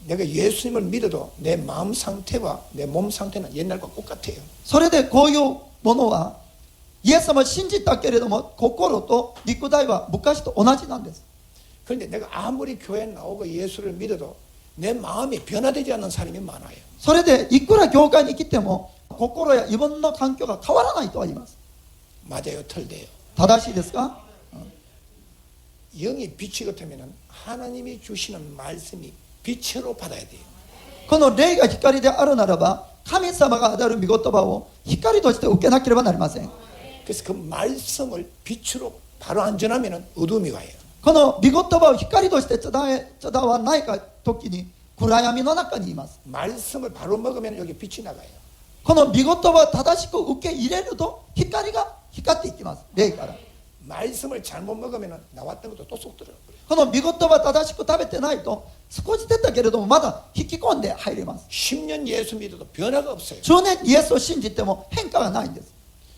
내가 예수님을 믿어도 내 마음 상태와 내 몸 상태는 옛날과 똑같아요. それでこういうものはイエス様を信じたけれども、心と肉体は昔と同じなんです。 그런데 내가 아무리 교회에 나오고 예수를 믿어도 내 마음이 변화되지 않는 사람이 많아요. それでいくら教会に来ても心や自分の環境が変わらないとは言います。 맞아요. 틀대요. 正しいですか？ 영이 빛이 같으면 하나님이 주시는 말씀이 빛으로 받아야 돼요. この霊が光であるならば、神様が与える御言葉を光として受けなければなりません。 그래서 그 말씀을 빛으로 바로 안 전하면 어둠이 와요. この御言葉を光として伝わないか時に暗闇の中にいます。 말씀을 바로 먹으면 여기 빛이 나가요. この御言葉を正しく受け入れると光が光っていきます。霊から。 말씀을 잘못 먹으면 나왔던 것도 또 쏙 들어버려요. この御言葉を正しく食べてないと少し出たけれどもまだ引き込んで入ります。 10년 예수 믿어도 변화가 없어요. 10年イエスを信じても変化がないんです。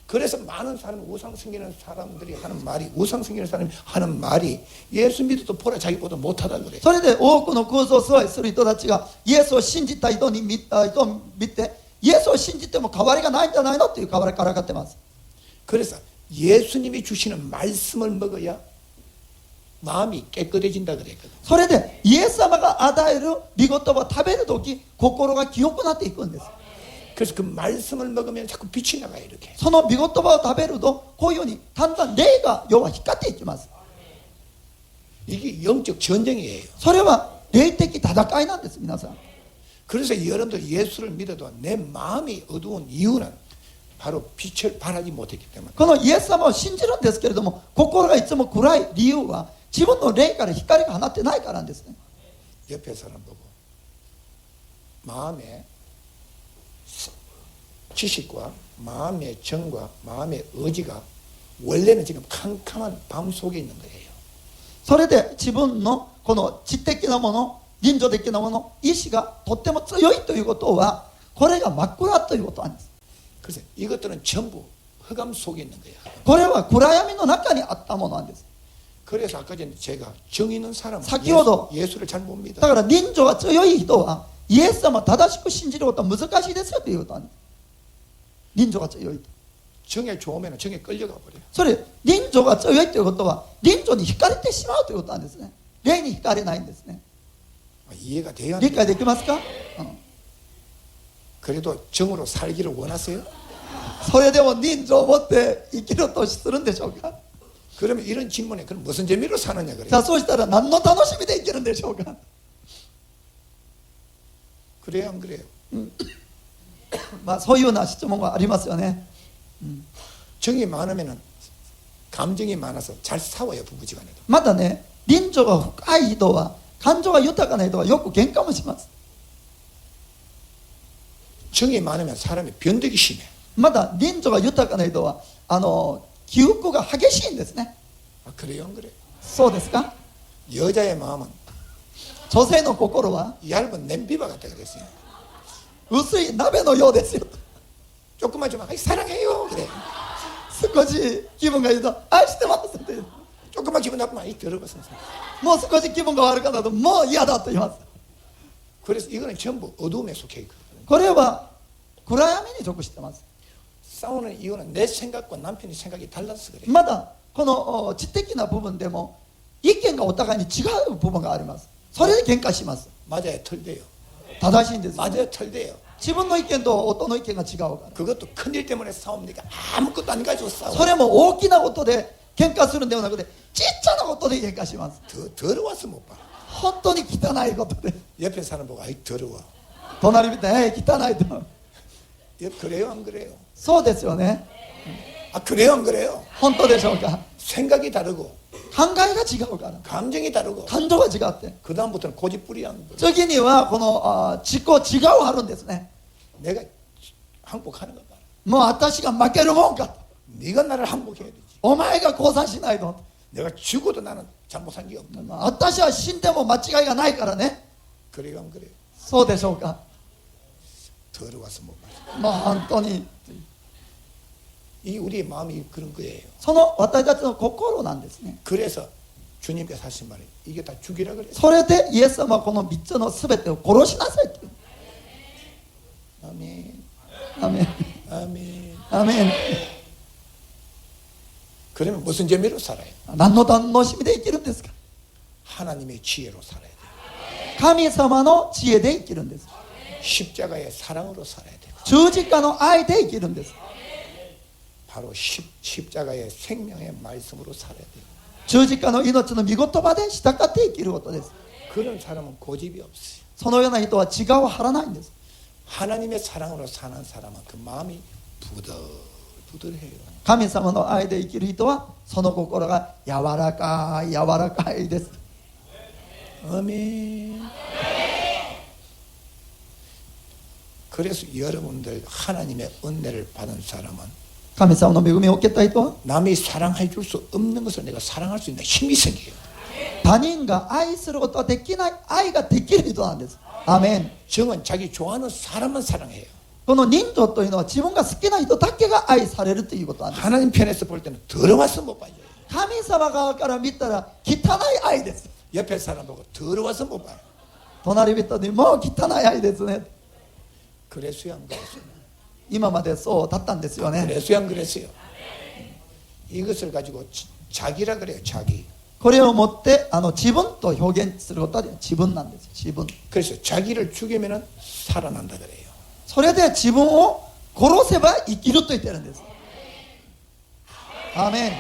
그래서 많은 사람 우상 섬기는 사람들이 하는 말이 우상 섬기는 사람이 하는 말이 예수 믿어도 보라 자기보다 못하다 그래요. それで多くの空想崇拝する人たちがイエスを信じた人を見て、イエスを信じても変わりがないんじゃないのっていう変わりからかってます。 그래서 예수님이 주시는 말씀을 먹어야 마음이 깨끗해진다 그랬거든. それでイエス様が与える御言葉を食べるとき心が清くなっていくんです。 그래서 그 말씀을 먹으면 자꾸 빛이 나가요 이렇게. その御言葉を食べるとこういうようにだんだん霊が要は光っていきます。 이게 영적 전쟁이에요. それは霊的戦いなんです。皆さん。 그래서 여러분들 예수를 믿어도 내 마음이 어두운 이유는 바로 빛을 발하지 못했기 때문에. このイエス様を信じるんですけれども心がいつも暗い理由は自分の霊から光が放ってないからなんですね。 옆에 사람 보고 마음의 지식과 마음의 정과 마음의 의지가 원래는 지금 캄캄한 밤 속에 있는 거예요. それで自分のこの知的なもの、人情的なもの、意志がとっても強いということはこれが真っ暗ということなんです。 그래서 이것들은 전부 흑암 속에 있는 거예요. これは暗闇の中にあったものなんです。 그래서 아까 전에 제가 정 있는 사람은 사기오도. 예수를 잘 못 믿어요. だから人情が強い人はイエス様を正しく信じることは難しいですよということなんです。人情が強いと。 정에 좋으면 정에 끌려가 버려요. それ人情が強いということは人情に惹かれてしまうということなんですね。霊に惹かれないんですね。 이해가 돼요? 理解できますか？ 그래도 정으로 살기를 원하세요? それでも人情を持って生きるとするんでしょうか？ 그러면 이런 질문에 그럼 무슨 재미로 사느냐 그래요? じゃあそうしたら何の楽しみで生きるんでしょうか？ 그래요 안 그래요? まあそういうような質問がありますよね。 정이 많으면은 감정이 많아서 잘 싸워요 부부지간에도. またね、人情が深い人は感情が豊かな人はよく喧嘩もします。 정이 많으면 사람이 변덕이 심해. また人情が豊かな人は記憶が激しいんですね。 아, 그래요 안 그래요? そうですか？ 여자의 마음은 女性の心は 얇은 냄비바 같다 그랬어요. 薄い鍋のようですよ。 조금만 좀 아이 사랑해요 그래. 少し気分がいいと愛してますって。 조금만 기분 나쁘면 아이 더러워서. もう少し気分が悪かったともう嫌だと言います。 그래서 이거는 전부 어둠에 속해 있거든. これは暗闇に属してます。 싸우는 이유는 내 생각과 남편의 생각이 달라서 그래. まだこの知的な部分でも意見がお互いに違う部分があります。それで喧嘩します。 맞아요, 털대요. 正しいんですよ。 맞아요, 털대요. 自分の意見と夫の意見が違うから。 그것도 큰일 때문에 싸웁니까? 아무것도 안 가지고 싸워. それも大きなことで喧嘩するんではなくてちっちゃなことで喧嘩します。 더러워서 못 봐. 本当に汚いことで 옆에 사람 보고 아이 더러워. 隣見て汚いと。 그래요, 안 그래요? そうですよね。 아 그래요, 안 그래요? 本当でしょうか。 생각이 다르고 考えが違うから、 감정이 다르고 感情が違って、 그 다음부터는 고집부리한 거. 次にはこの自己違うあるんですね。 내가 항복하는 거 봐라. もう私が負けるもんかと、 네가 나를 항복해야 되지. お前が降参しないと、 내가 죽어도 나는 잘못한 게 없다. 私は死んでも間違いがないからね。 그래요, 안 그래요? そうでしょうか。 더러워서 못 봐. もう本当に 이 우리의 마음이 그런 거예요. その私たちの心なんですね。 그래서 주님께서 하신 말이 이게 다 죽이라 그래요. それでイエス様はこの3つの全てを殺しなさいと。 아멘. アメン 아멘. アメン。 그러면 무슨 재미로 살아요? 何の楽しみで生きるんですか。 하나님의 지혜로 살아야 돼요. 神様の知恵で生きるんです。 십자가의 사랑으로 살아야 돼요. 十字架の愛で生きるんです。 바로 십자가의 생명의 말씀으로 살아야 돼요. 十字架の命の御言葉で従って生きることです。 그런 사람은 고집이 없어요. そのような人は違うを張らないんです。 하나님의 사랑으로 사는 사람은 그 마음이 부들부들해요. 神様の愛で生きる人はその心が柔らかい柔らかいです。 아멘. 그래서 여러분들 하나님의 은혜를 받은 사람은 神様の恵みを受けた人は 남이 사랑해 줄 수 없는 것을 내가 사랑할 수 있는 힘이 생겨요. 他人が愛することはできない愛ができる人なんです。アメン。 정은 자기 좋아하는 사람만 사랑해요. この人情というのは自分が好きな人だけが愛されるということなんです。 하나님 편에서 볼 때는 더러워서 못 봐요. 神様側から見たら汚い愛です。 옆에 사람 보고 더러워서 못 봐요. 隣人にもう汚い愛ですね。 그래서요, 안 그랬어요? 今までそうだったんですよね。 그래서요, 안 그랬어요? 이것을 가지고 자기라 그래요, 자기. これをもって自分と表現することは自分なんです。自分。 그래서 자기를 죽이면은 살아난다 그래요. それで自分を殺せば生きると言ってるんです。アーメン。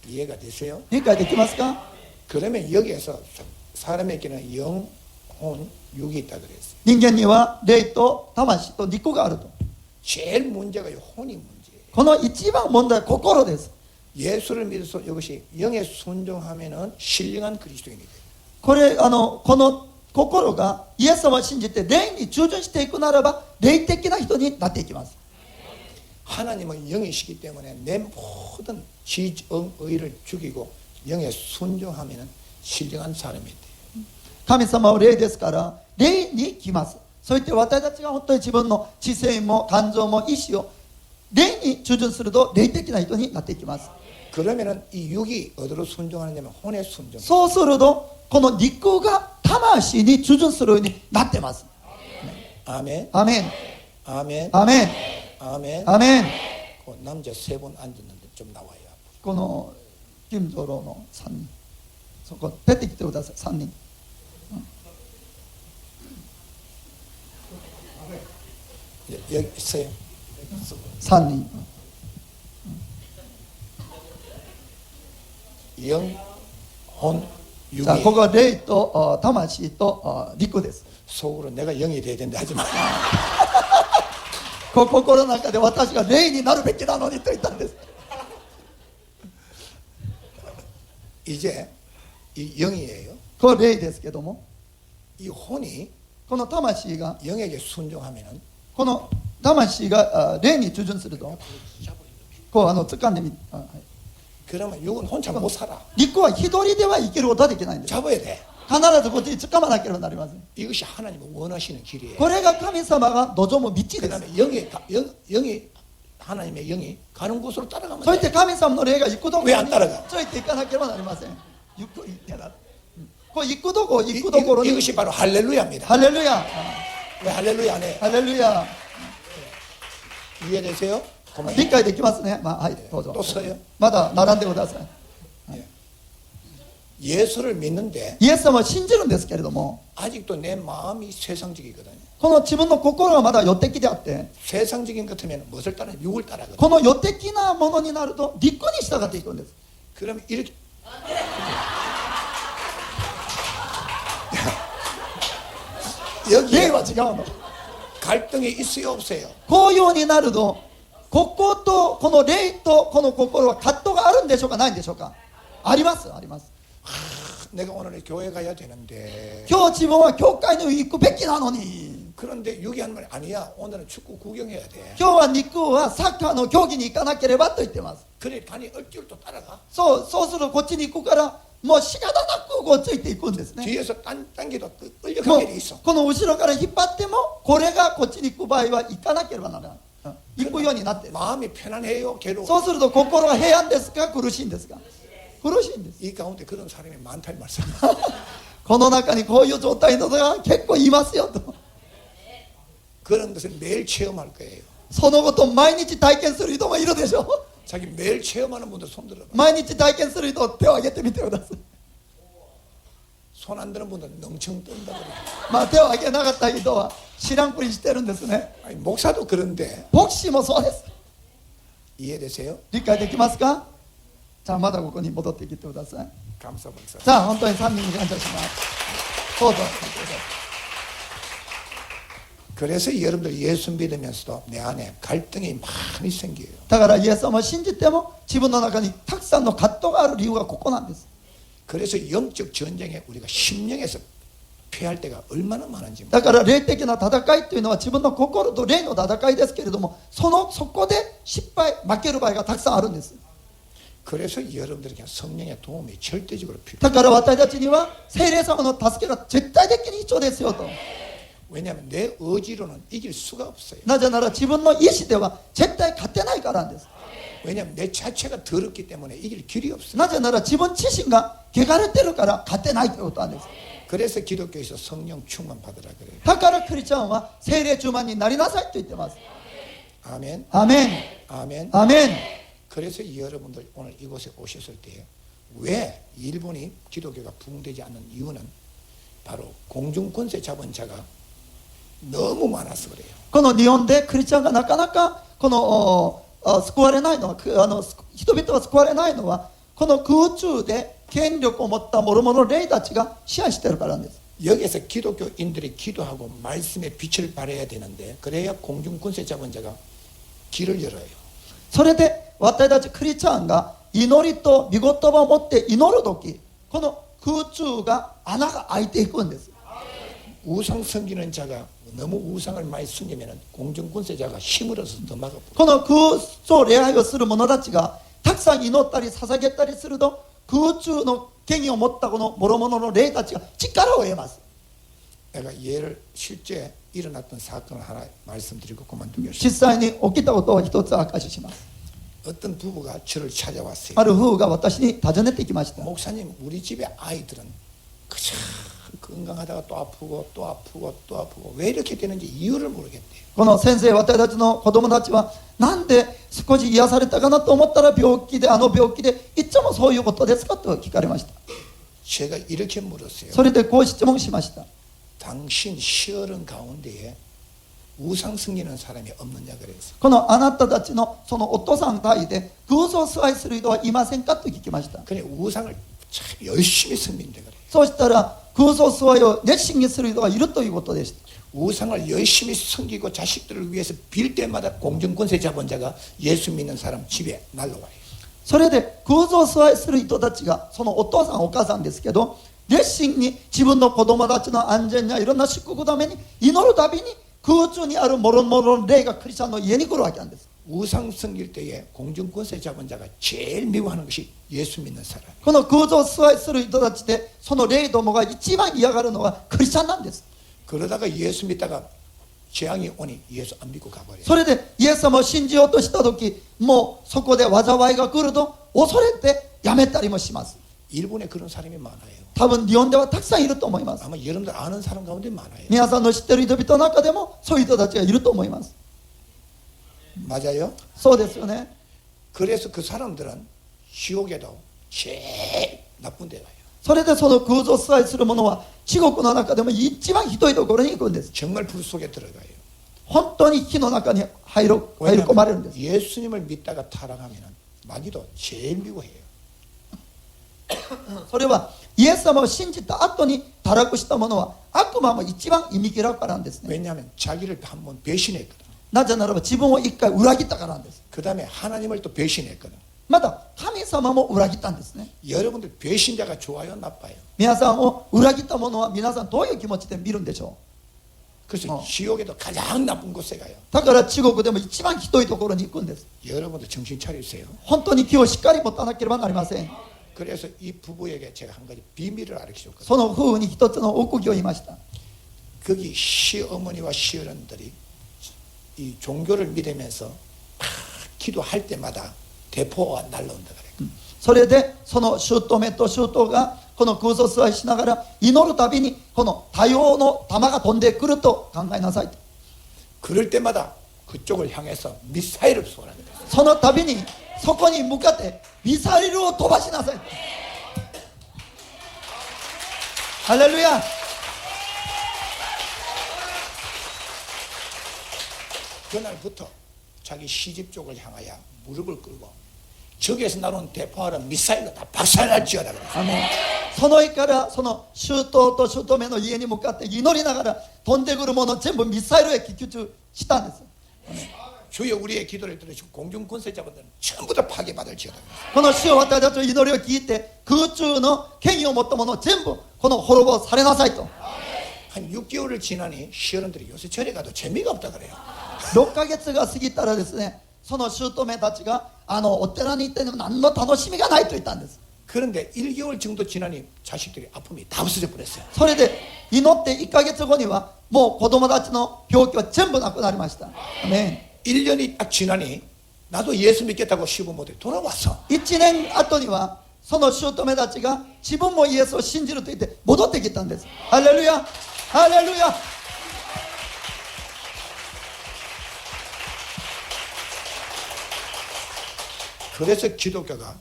이해가 되세요? 理解できますか。 그러면 여기에서 사람에게는 영혼, 육이 있다 그랬어요. 人間には霊と魂と肉があると。 제일 문제가 혼이 문제예요. この一番問題は心です。 예수를 믿어서 이것이 영에 순종하면은 신령한 그리스도인이 돼요. この心がイエス様を信じて霊に従順していくならば霊的な人になっていきます。 하나님은 영이시기 때문에 내 모든 지정의를 죽이고 영에 순종하면은 신령한 사람이 돼요. 神様は霊ですから霊に来ます。そういって私たちが本当に自分の知性も感情も意志を霊に従順すると霊的な人になっていきます。 그러면은 이 육이 어디로 순종하느냐면 혼에 순종. そうするとこの肉が魂に従順するようになってます。 아멘. アメン 아멘. アメン 아멘. アメン。 그 남자 3분 앉았는데 좀 나와요. この金城楼の3人そこ出てきてください。3人 여기 있어요. 3人 영, 혼, さあ 육이. ここは霊と魂と肉です。 속으로 내가 영이 돼야 된다 하지 마. 心の中で私が霊になるべきなのにと言ったんです。 이제 이 영이에요. これ霊ですけども 이 혼이 この魂が 영에게 순종하면은 この魂が霊に従順するとこう掴んでみはい 그러면 육은 혼자 못 살아. 肉は一人では生きることはできないんです。 잡아야 돼. 必ずこっちに掴まなければなりません。 이것이 하나님이 원하시는 길이에요. これが神様が望む道です。 그다음에 영이 하나님의 영이 가는 곳으로 따라가면 そうやって 돼. 神様の霊が行くところに 왜안 따라가 ついていかなければなりません。ゆっくり行ってな。これ行くとこ行くところに 이것이 바로 할렐루야입니다. ハレルヤ、 왜 할렐루야 안 해? ハレルヤ。 이해되세요? 理解できますね。まあはいどうぞ。 또 써요. まだ並んでください。 예수를 믿는데 イエス様を信じるんですけれども、 아직도 내 마음이 세상적이거든요. この自分の心がまだ予的であって、 세상적인 것 같으면 무엇을 따라 육을 따라거든요. この予的なものになると陸に従っていくんです。 그러면 이렇게 여기에 霊は違うの。 갈등이 있어요 없어요? こういうになると、こことこの霊とこの心は葛藤があるんでしょうかないんでしょうか。ありますあります。 내가 오늘 교회 가야 되는데 今日自分は教会に行くべきなのに、 그런데 육이 하는 말이 아니야. 오늘은 축구 구경해야 돼. 今日は肉はサッカーの競技に行かなければと言ってます。 그래 반이 억지로 또 따라가. そうするとこっちに行くからもう仕方なくこうついていくんですね。 뒤에서 당기도 も 끌려가게 돼 う 있어. この後ろから引っ張ってもこれがこっちに行く場合は行かなければならない、行くようになっている。 마음이 편안해요 괴로워. そうすると心は平安ですか苦しいんですか。苦しいんです。 이 가운데 그런 사람이 많다 이 말씀. この中にこういう状態の人が結構いますよと。 그런 것을 매일 체험할 거예요. そのことを毎日体験する人もいるでしょう。 자기 매일 체험하는 분들 손 들어봐. 毎日体験する人手を挙げてみてください。 손 안 드는 분들 능청 뜬다 그래. まあ手を挙げなかった人は知らんぷりしてるんですね。 아니, 목사도 그런데 牧師もそうです。 이해되세요? 理解できますか。じゃあまだここに戻ってきてください。 감사 목사. さあ本当に3人に感謝します。どうぞ。 그래서 여러분들 예수 믿으면서도 내 안에 갈등이 많이 생겨요. だからイエス様を信じても自分の中にたくさんの葛藤がある理由がここなんです。 그래서 영적 전쟁에 우리가 심령에서 패할 때가 얼마나 많은지. だから霊的な戦いというのは自分の心と霊の戦いですけれども、そこで失敗負ける場合がたくさんあるんです。 그래서 여러분들에게 성령의 도움이 절대적으로 필요해요. だから私たちには聖霊様の助けが絶対的に必要ですよと。 왜냐하면 내 의지로는 이길 수가 없어요. なぜなら自分の意志では絶対勝てないからなんです。 왜냐하면 내 자체가 더럽기 때문에 이길 길이 없어요. なぜなら自分自身が汚れてるから勝てないということなんです。 그래서 기독교에서 성령 충만 받으라 그래요. だからクリスチャンは聖霊充満になりなさいと言ってます。 아멘. アメン 아멘. アメン。 그래서 여러분들 오늘 이곳에 오셨을 때 왜 일본이 기독교가 부흥되지 않는 이유는 바로 공중권세 잡은 자가 너무 많아서 그래요. この日本でクリスチャンがなかなかこの救われないのは人々が救われないのはこの空中で権力を持った諸々の霊たちが支配しているからなんです。 여기서 기독교인들이 기도하고 말씀의 빛을 발해야 되는데 그래야 공중권세 잡은 자가 길을 열어요. それで私たちクリスチャンが祈りと御言葉を持って祈るとき、この空中が穴が開いていくんです。 우상 섬기는 자가 너무 우상을 많이 섬기면 공중권세자가 힘을 얻어서 더 막아버려요. この空中礼拝をする者たちがたくさん祈ったり捧げたりすると空中の権威を持ったこの諸々の霊たちが力を得ます。 내가 예를 실제 일어났던 사건을 하나 말씀드리고 그만두겠습니다. 実際に起きたことを一つ明かしします。 어떤 부부가 저를 찾아왔어요. ある夫婦が私に訪ねてきました。 목사님, 우리 집에 아이들은 그저 건강하다가 또 아프고 또 아프고 또 아프고 왜 이렇게 되는지 이유를 모르겠대요. この先生、私たちの子供たちはなんで少し癒されたかなと思ったら病気で病気でいつもそういうことですかと聞かれました。 제가 이렇게 물었어요. それでこう質問しました。 당신 시어른 가운데에 우상 승리는 사람이 없느냐 그래서 このあなたたちのそのお父さん代で偶像崇拝する人はいませんかと聞きました。 그래 우상을 참 열심히 섬긴다 그래. そうしたら偶像崇拝を熱心にする人がいるということでした。 우상을 열심히 섬기고 자식들을 위해서 빌 때마다 공중권세 잡은 자가 예수 믿는 사람 집에 날라와요. それで偶像崇拝する人たちがそのお父さんお母さんですけど熱心に自分の子供たちの安全やいろんな祝福のために祈るたびに空中にある諸々の霊がクリスチャンの家に来るわけなんです。 우상 섬길 때에 공중권세 잡은 자가 제일 미워하는 것이 예수 믿는 사람. この偶像を崇拝する人たちで、その霊どもが一番嫌がるのはクリスチャンなんです。 그러다가 예수 믿다가 재앙이 오니 예수 안 믿고 가버려요. それでイエス様を信じようとした時、もうそこで災いが来ると恐れてやめたりもします。 일본에 그런 사람이 많아요. 多分日本ではたくさんいると思います。 아마 여러분들 아는 사람 가운데 많아요. 皆さんの知っている人々の中でもそういう人たちがいると思います。 맞아요? そうですよね。 그래서 그 사람들은 지옥에도 제일 나쁜 데 가요. それでその偶像を崇拝する者は地獄の中でも一番ひどいところに行くんです。 정말 불 속에 들어가요. 本当に火の中に入り込まれるんです。 예수님을 믿다가 타락하면 마귀도 제일 미워해요. それはイエス様を信じた後に堕落した者は悪魔も一番忌み嫌うからなんですね。 왜냐하면 자기를 한번 배신했거든. なぜならば自分を一回裏切ったからなんです。 그 다음에 하나님을 또 배신했거든. また神様も裏切ったんですね。 여러분들 배신자가 좋아요, 나빠요? 皆さんを裏切った者は皆さんどういう気持ちで見るんでしょ 그래서 지옥에도 가장 나쁜 곳에 가요. う。だから地獄でも一番ひどいところに行くんです。 여러분들 정신 차리세요. 本当に気をしっかり持たなければなりません。 그래서 이 부부에게 제가 한 가지 비밀을 알려줬거든요. その夫婦に一つの奥義を言いました。 거기 시어머니와 시어른들이 이 종교를 믿으면서 막 기도할 때마다 대포가 날라온다 그래요. それでその姑と姑がこの空想崇拝しながら祈るたびにこの多様の弾が飛んでくると考えなさいと。 그럴 때마다 그쪽을 향해서 미사일을 쏘랍니다. そのたびにそこに向かってミサイルを飛ばしなさい。ハレルヤ。 그날부터 자기 시집 쪽을 향하여 무릎을 꿇고 저기에서 나오는 대포하는 미사일로 다 박살날지어다 그랬어요. あのその日からその姑と姑の家に向かって祈りながら飛んでくるもの全部ミサイルへ撃中したんです。 주여 우리의 기도를 들으시고 공중권세 잡은들은 전부 다 파괴받을지어다. この主よ私たちの祈りを聞いて空中の権威を持った者全部この滅ぼされなさいと。 한 6개월을 지나니 시어른들이 요새 절에 가도 재미가 없다 그래요. 6ヶ月が過ぎたらですね、その姑たちがお寺に行っても何の楽しみがないと言ったんです。 그런데 1개월 정도 지나니 자식들이 아픔이 다 없어져 버렸어요. それで祈って1ヶ月後にはもう子供たちの病気は全部なくなりました。アメ 1년이 딱 지나니 나도 예수 믿겠다고 시부모들이 돌아왔어. ン。1年後にはその姑たちが自分もイエスを信じると言って戻ってきたんです。ハレルヤハレルヤ。 그래서 기독교가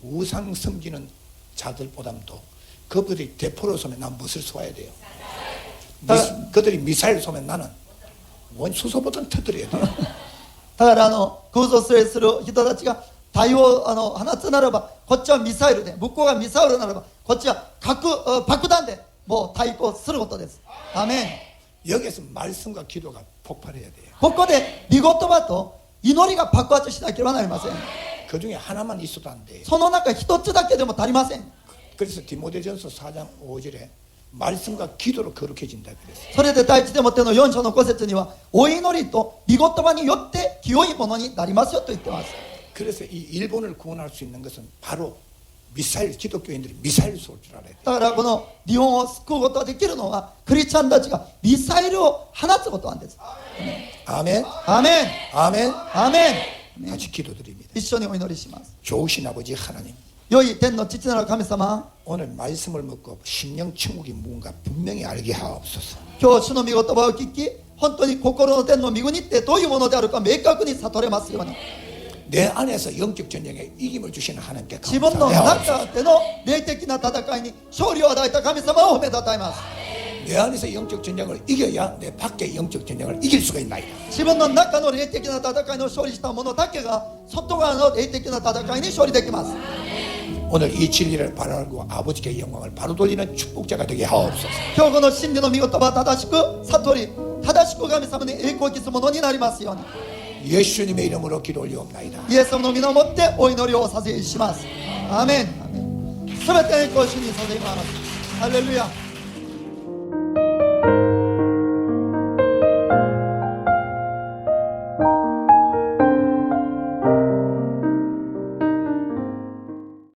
우상 섬기는 자들보다도 그들이 대포로 쏘면 난 무엇을 쏘아야 돼요? 그들이 미사일 쏘면 나는 원수소보다 터뜨려야 돼요. だから空想崇拝する人たちが対応放つならばこっちはミサイルで、向こうがミサイルならばこっちは爆弾でもう対抗することです。アメン。 여기에서 말씀과 기도가 폭발해야 돼요. ここで御言葉と祈りが爆発しなければなりません。 그 중에 하나만 있어도 안 돼요. その中一つだけでも足りません。 그래서 디모데전서 4장 5절에 말씀과 기도로 거룩해진다 그랬어요. それで第一テモテの4章の5節にはお祈りと御言葉によって清いものになりますよと言ってます。 그래서 이 일본을 구원할 수 있는 것은 바로 미사일, 기독교인들이 미사일 쏠 줄 알아야 돼요. だからこの日本を救うことができるのはクリスチャンたちがミサイルを放つことなんです。 아멘. アメン 아멘. アメン。 같이 기도드립니다. 一緒にお祈りします。 좋으신 아버지 하나님, 良い天の父なる神様、 오늘 말씀을 먹고 심령 천국이 뭔가 분명히 알게 하옵소서. 今日主の御言葉を聞き本当に心の天の御国ってどういうものであるか明確に悟れますように。 내 안에서 영적 전쟁에 이김을 주시는 하나님께 自分の 감사하옵소서. 中での霊的な戦いに勝利を与えた神様を褒めたたえます。 내 안에서 영적 전쟁을 이겨야 내 밖의 영적 전쟁을 이길 수가 있나이다. 自分の中の霊的な戦いの勝利した者だけが外側の霊的な戦いに勝利できます。 오늘 이 진리를 바라고 아버지께 영광을 바로 돌리는 축복자가 되게 하옵소서. 今日この真理の御言葉を正しく悟り正しく神様に栄光を期すものになりますように。 예수님의 이름으로 기도 올리옵나이다. イエス様の皆をもってお祈りをお捧げします。アーメン。すべての栄光を主に捧げます。ハレルヤ。